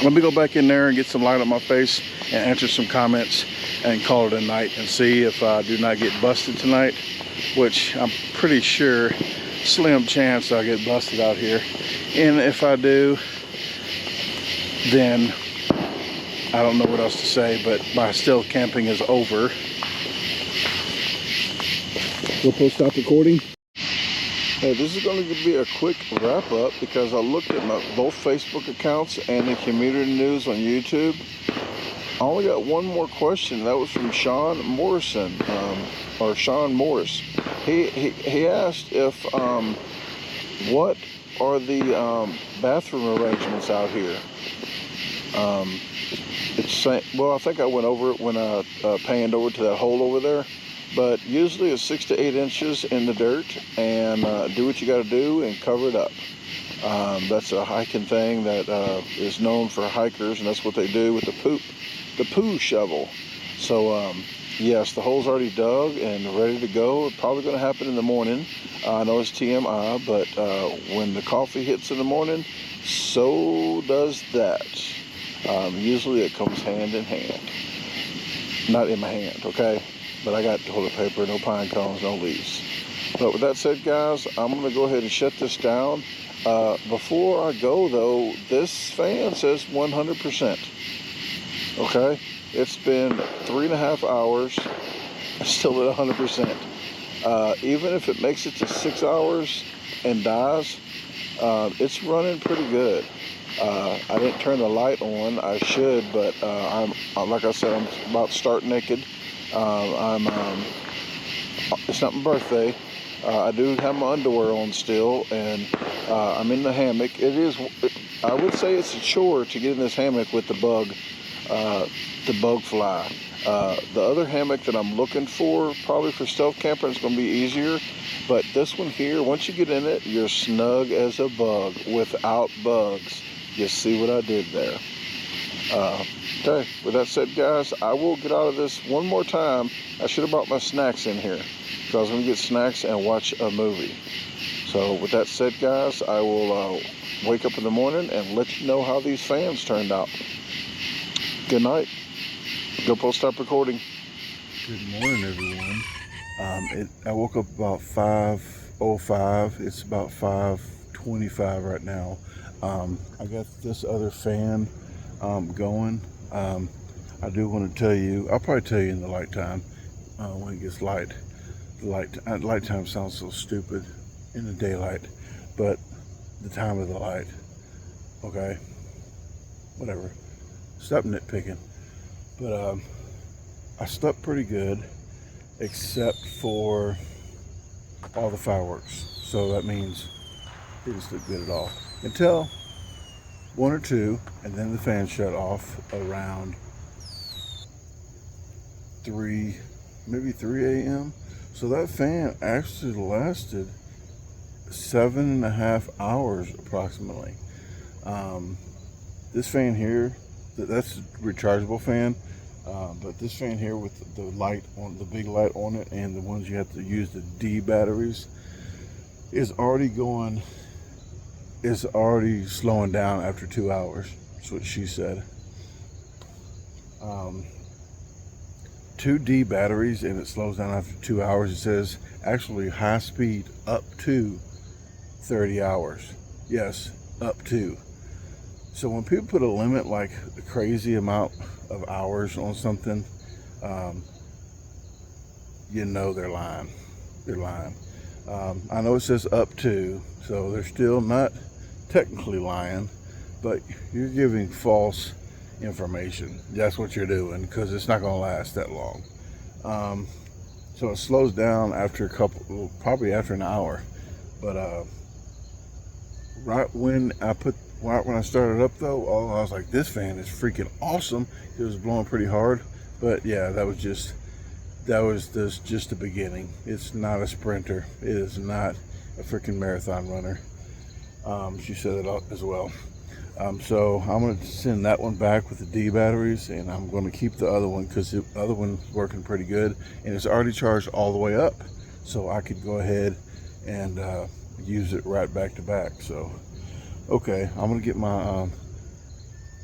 Let me go back in there and get some light on my face and answer some comments and call it a night and see if I do not get busted tonight, which I'm pretty sure slim chance I'll get busted out here. And if I do, then I don't know what else to say, but my stealth camping is over. We'll stop recording. Hey, this is going to be a quick wrap up because I looked at both Facebook accounts and the community news on YouTube. I only got one more question. That was from Sean Morrison, or Sean Morris. He asked if what are the bathroom arrangements out here? Well, I think I went over it when I panned over to that hole over there. But usually it's 6 to 8 inches in the dirt, and do what you got to do and cover it up. That's a hiking thing that is known for hikers, and that's what they do with the poo shovel. So yes, the hole's already dug and ready to go. It's probably going to happen in the morning. I know it's TMI, but when the coffee hits in the morning, so does that. Usually it comes hand in hand. Not in my hand, okay? But I got toilet paper, no pine cones, no leaves. But with that said, guys, I'm going to go ahead and shut this down. Before I go, though, this fan says 100%. Okay? It's been 3.5 hours, still at 100%. Even if it makes it to 6 hours and dies, it's running pretty good. I didn't turn the light on. I should, but I'm like I said, I'm about to start naked. It's not my birthday. I do have my underwear on still, and I'm in the hammock. I would say it's a chore to get in this hammock with the bug fly. The other hammock that I'm looking for, probably for stealth camping, is going to be easier. But this one here, once you get in it, you're snug as a bug without bugs. You see what I did there. Okay, with that said, guys, I will get out of this one more time. I should have brought my snacks in here, because I was going to get snacks and watch a movie. So with that said, guys, I will wake up in the morning and let you know how these fans turned out. Good night. GoPro, stop recording. Good morning, everyone. I woke up about 5:05. It's about 5:25 right now. I got this other fan going. I do want to tell you, I'll probably tell you in the light time, when it gets light. Light time sounds so stupid in the daylight, but the time of the light, okay, whatever, stop nitpicking. But I slept pretty good, except for all the fireworks. So that means it didn't sleep good at all until 1 or 2, and then the fan shut off around 3, maybe 3 a.m. So that fan actually lasted 7.5 hours approximately. This fan here, that's a rechargeable fan, but this fan here with the light on, the big light on it, and the ones you have to use, the D batteries, is already slowing down after 2 hours. That's what she said. 2 D batteries, and it slows down after 2 hours. It says actually high speed up to 30 hours. Yes, up to. So when people put a limit, like a crazy amount of hours on something, you know they're lying. They're lying. I know it says up to, so they're still not technically lying, but you're giving false information. That's what you're doing, because it's not going to last that long. So it slows down after probably after an hour. But right when I started up though, I was like, this fan is freaking awesome. It was blowing pretty hard, but yeah, that was just the beginning. It's not a sprinter. It is not a freaking marathon runner. She said that as well. So I'm going to send that one back with the D batteries, and I'm going to keep the other one because the other one's working pretty good, and it's already charged all the way up, so I could go ahead and use it right back to back. So okay, I'm going to get my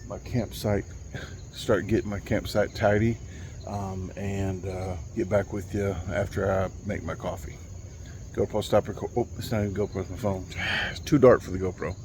my campsite, start getting my campsite tidy, and get back with you after I make my coffee. GoPro, stop recording. Oh, it's not even GoPro, it's my phone. It's too dark for the GoPro.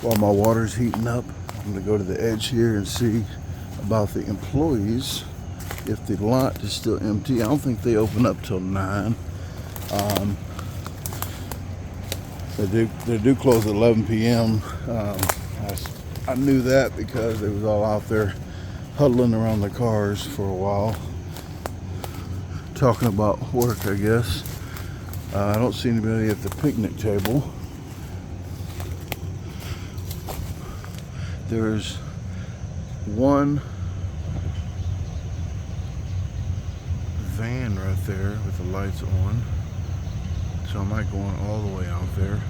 While my water's heating up, I'm gonna go to the edge here and see about the employees, if the lot is still empty. I don't think they open up till 9. They do close at 11 p.m. I knew that because they was all out there huddling around the cars for a while, talking about work, I guess. I don't see anybody at the picnic table. There's one van right there with the lights on, so I might go on all the way out there.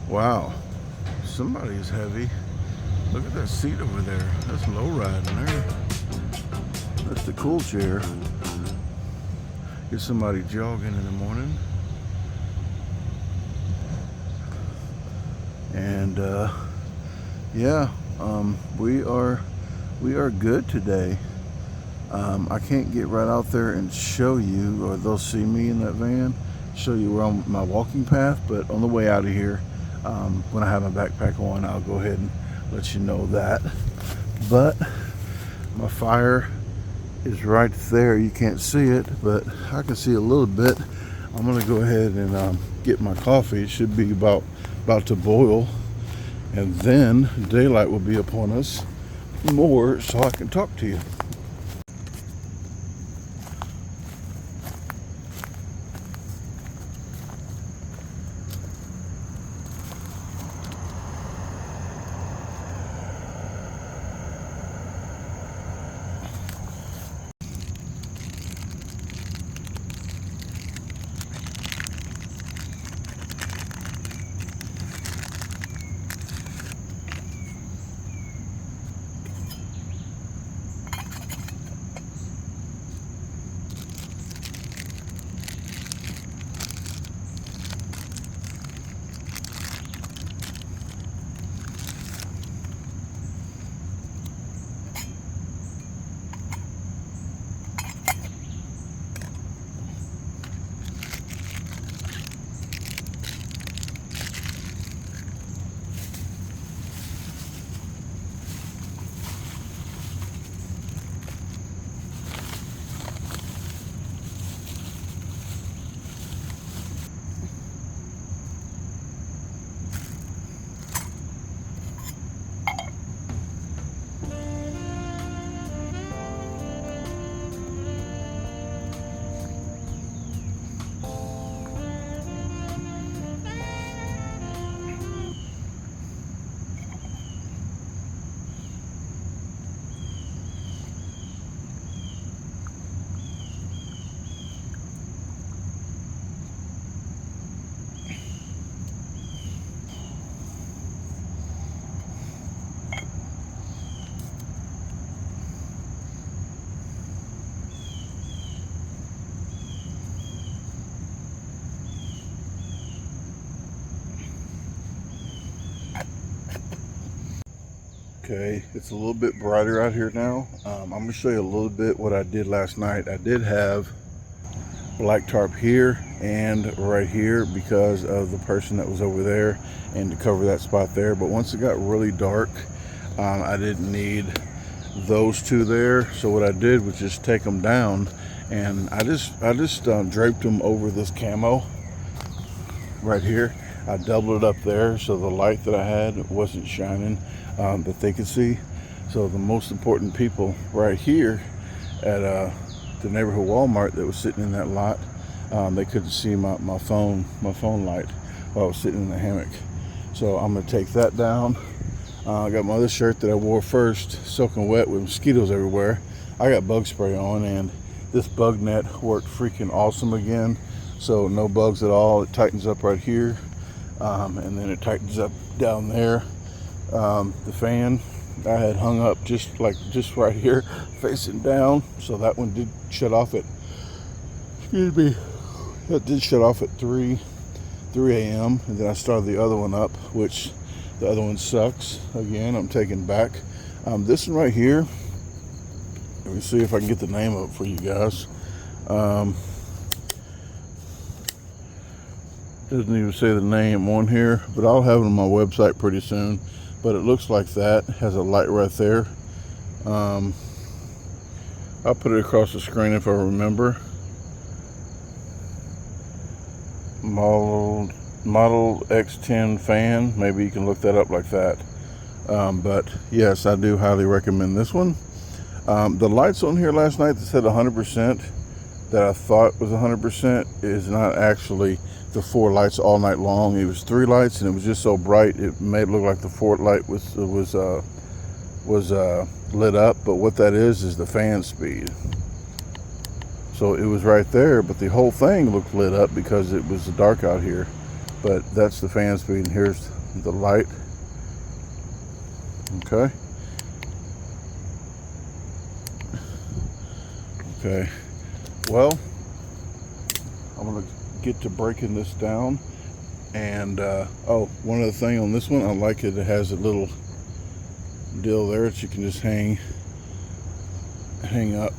Wow, somebody is heavy. Look at that seat over there. That's low riding there. That's the cool chair. Get somebody jogging in the morning. And yeah, we are good today. I can't get right out there and show you, or they'll see me in that van, show you where I'm my walking path, but on the way out of here, when I have my backpack on, I'll go ahead and let you know that. But my fire is right there. You can't see it, but I can see a little bit. I'm gonna go ahead and get my coffee. It should be about to boil, and then daylight will be upon us more, so I can talk to you. Okay, it's a little bit brighter out here now. I'm going to show you a little bit what I did last night. I did have black tarp here and right here because of the person that was over there and to cover that spot there. But once it got really dark, I didn't need those two there. So what I did was just take them down, and I just draped them over this camo right here. I doubled it up there so the light that I had wasn't shining, that they could see. So the most important people right here at the neighborhood Walmart that was sitting in that lot, they couldn't see my phone light while I was sitting in the hammock. So I'm gonna take that down. I got my other shirt that I wore first, soaking wet with mosquitoes everywhere. I got bug spray on, and this bug net worked freaking awesome again. So no bugs at all. It tightens up right here, and then it tightens up down there. The fan I had hung up just right here, facing down. So that one did shut off at, excuse me, that did shut off at 3 a.m. And then I started the other one up, which the other one sucks. Again, I'm taking back. This one right here, let me see if I can get the name of it for you guys. Doesn't even say the name on here, but I'll have it on my website pretty soon. But it looks like that. It has a light right there. I'll put it across the screen if I remember. Model X10 fan. Maybe you can look that up like that. But yes, I do highly recommend this one. The lights on here last night that said 100%, that I thought was 100%, is not actually the 4 lights all night long. It was 3 lights, and it was just so bright it made it look like the 4th light was lit up. But what that is the fan speed. So it was right there, but the whole thing looked lit up because it was dark out here. But that's the fan speed, and here's the light. Okay. Okay. Well, I'm gonna get to breaking this down. And oh, one other thing on this one, I like it. It has a little deal there that you can just hang up.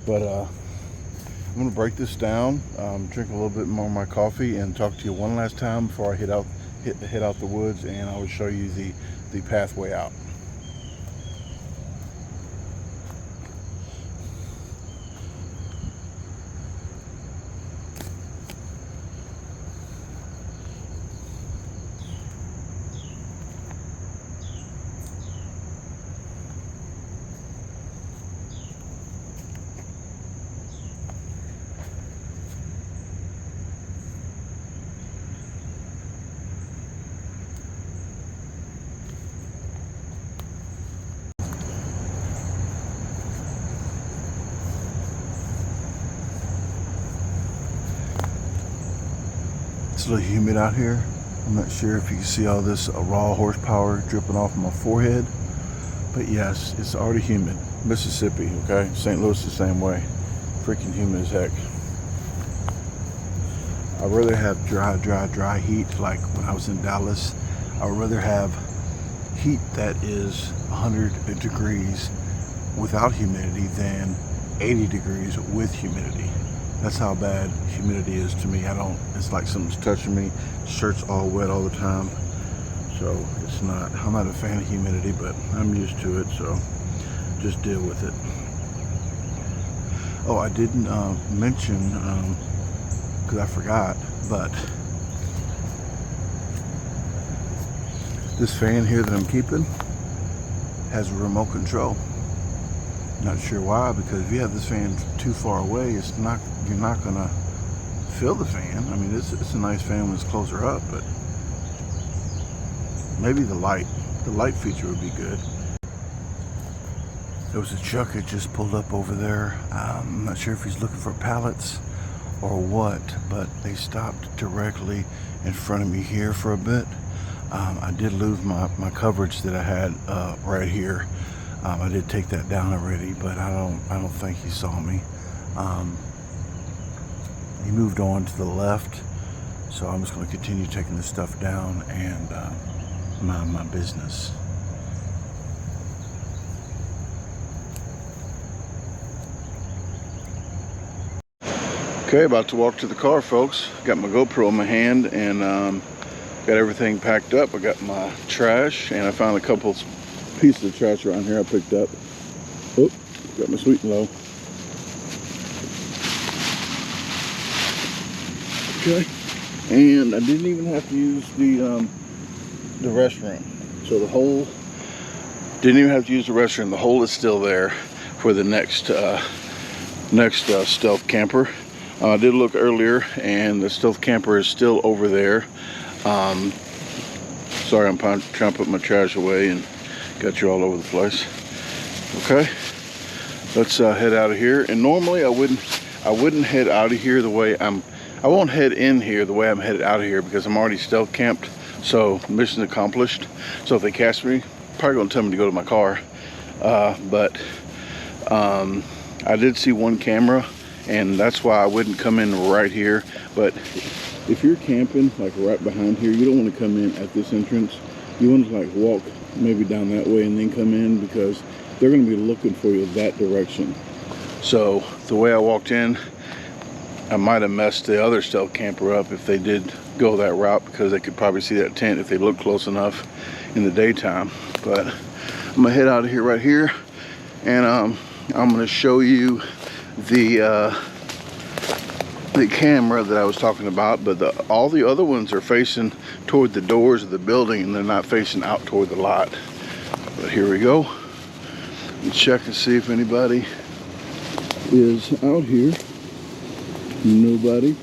But I'm gonna break this down, drink a little bit more of my coffee, and talk to you one last time before I head out the woods, and I will show you the pathway out. It's a little humid out here. I'm not sure if you can see all this raw horsepower dripping off my forehead, but yes, it's already humid. Mississippi, okay? St. Louis the same way. Freaking humid as heck. I'd rather have dry heat, like when I was in Dallas. I'd rather have heat that is 100 degrees without humidity than 80 degrees with humidity. That's how bad humidity is to me. It's like something's touching me. Shirt's all wet all the time. So I'm not a fan of humidity, but I'm used to it, so just deal with it. Oh, I didn't mention, because I forgot, but this fan here that I'm keeping has a remote control. Not sure why, because if you have this fan too far away, you're not gonna feel the fan. I mean, it's a nice fan when it's closer up, but maybe the light feature would be good. There was a truck that just pulled up over there. I'm not sure if he's looking for pallets or what, but they stopped directly in front of me here for a bit. I did lose my coverage that I had right here. I did take that down already, but I don't think he saw me. He moved on to the left, so I'm just going to continue taking this stuff down and mind my business. Okay, about to walk to the car, folks. Got my GoPro in my hand and got everything packed up. I got my trash, and I found a couple pieces of trash around here I picked up. Oh, got my sweet and low. Okay, and I didn't even have to use the restroom. So the hole, didn't even have to use the restroom. The hole is still there for the next stealth camper. I did look earlier, and the stealth camper is still over there. Sorry, I'm trying to put my trash away and got you all over the place. Okay, let's head out of here. And normally I wouldn't head out of here the way I won't head in here the way I'm headed out of here, because I'm already stealth camped. So mission accomplished. So if they catch me, probably gonna tell me to go to my car. But I did see one camera, and that's why I wouldn't come in right here. But if you're camping like right behind here, you don't want to come in at this entrance. You want to like walk maybe down that way and then come in, because they're going to be looking for you that direction. So the way I walked in, I might have messed the other stealth camper up if they did go that route, because they could probably see that tent if they look close enough in the daytime. But I'm gonna head out of here right here, and I'm gonna show you the camera that I was talking about. But all the other ones are facing toward the doors of the building, and they're not facing out toward the lot. But here we go. Let's check and see if anybody is out here. Nobody.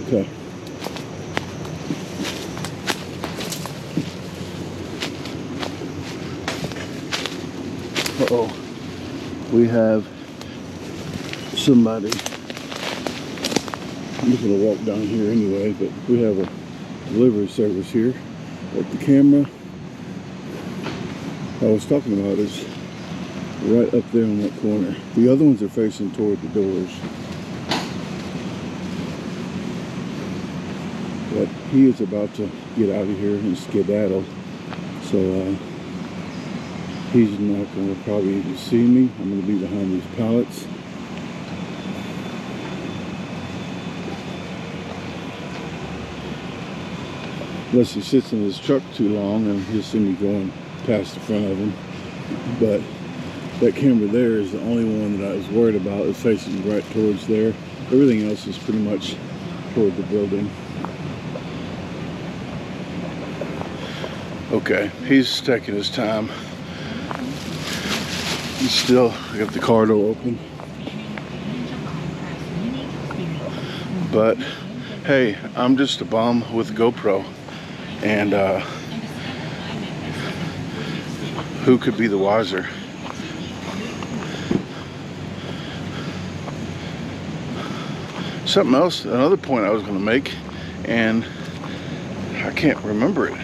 Okay. Uh-oh. We have somebody. I'm just gonna walk down here anyway, but we have a delivery service here. But the camera I was talking about is right up there in that corner. The other ones are facing toward the doors. But he is about to get out of here and skedaddle. So he's not going to probably even see me. I'm going to be behind these pallets. Unless he sits in his truck too long and he'll see me going past the front of him. But that camera there is the only one that I was worried about. It's facing right towards there. Everything else is pretty much toward the building. Okay, he's taking his time. He's still got the car door open. But hey, I'm just a bum with a GoPro, and who could be the wiser? Something else, another point I was going to make, and I can't remember it.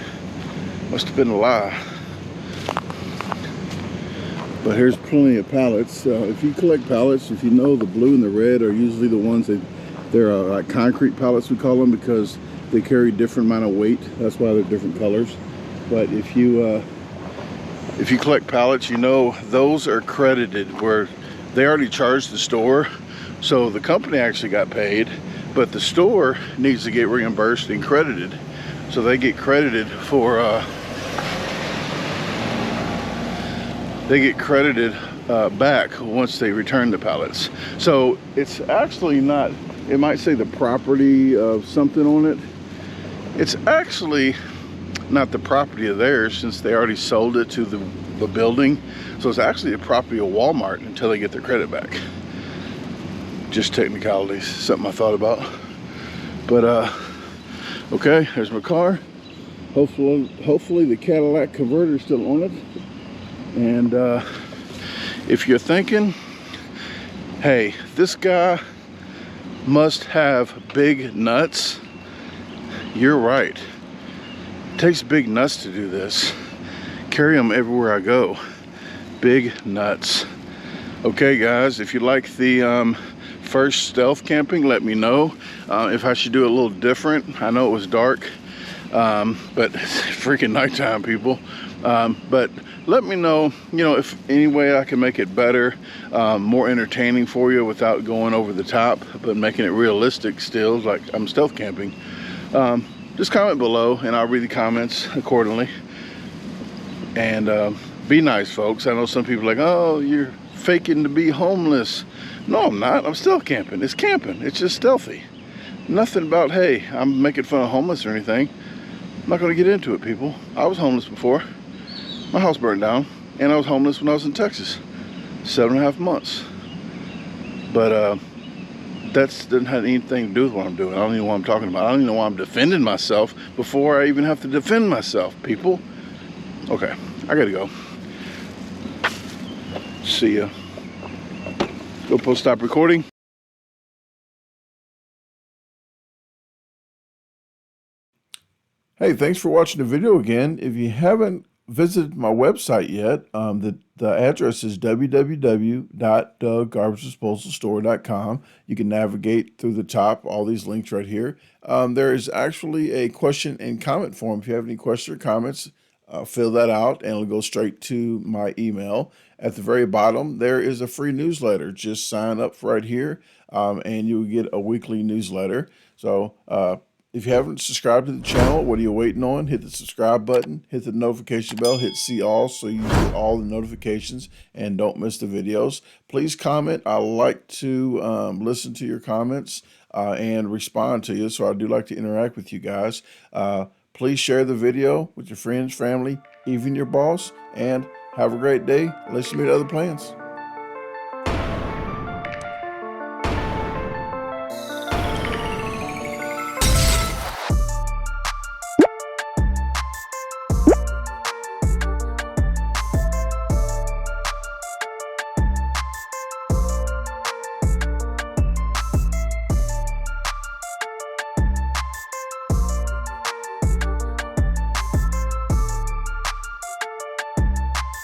Must have been a lie. But here's plenty of pallets. If you collect pallets, if you know, the blue and the red are usually the ones that they're like concrete pallets, we call them, because they carry different amount of weight. That's why they're different colors. But if you collect pallets, you know those are credited, where they already charged the store. So the company actually got paid, but the store needs to get reimbursed and credited. So they get credited for, back once they return the pallets. So it's actually not, it might say the property of something on it. It's actually not the property of theirs, since they already sold it to the building. So it's actually the property of Wal-Mart until they get their credit back. Just technicalities, something I thought about. But okay, there's my car. Hopefully the Cadillac converter is still on it. And if you're thinking, hey, this guy must have big nuts, you're right. It takes big nuts to do this. Carry them everywhere I go. Big nuts. Okay guys, if you like the first stealth camping, let me know if I should do it a little different. I know it was dark, but it's freaking nighttime, people. But let me know, you know, if any way I can make it better, more entertaining for you without going over the top, but making it realistic still, like I'm stealth camping. Just comment below and I'll read the comments accordingly. And Be nice, folks. I know some people are like, oh, you're faking to be homeless. No, I'm not. I'm still camping. It's camping. It's just stealthy. Nothing about, hey, I'm making fun of homeless or anything. I'm not going to get into it, people. I was homeless before. My house burned down, and I was homeless when I was in Texas. 7.5 months. But that doesn't have anything to do with what I'm doing. I don't even know what I'm talking about. I don't even know why I'm defending myself before I even have to defend myself, people. Okay, I gotta go. See ya. Go post stop recording. Hey, thanks for watching the video again. If you haven't visited my website yet, the address is www.DaGarbageDisposalstore.com. You can navigate through the top, all these links right here. There is actually a question and comment form. If you have any questions or comments, fill that out and it'll go straight to my email. At the very bottom, there is a free newsletter. Just sign up right here and you'll get a weekly newsletter. So, if you haven't subscribed to the channel, what are you waiting on? Hit the subscribe button, hit the notification bell, hit see all so you get all the notifications and don't miss the videos. Please comment. I like to listen to your comments and respond to you, so I do like to interact with you guys. Please share the video with your friends, family, even your boss, and have a great day. Let's meet other plans.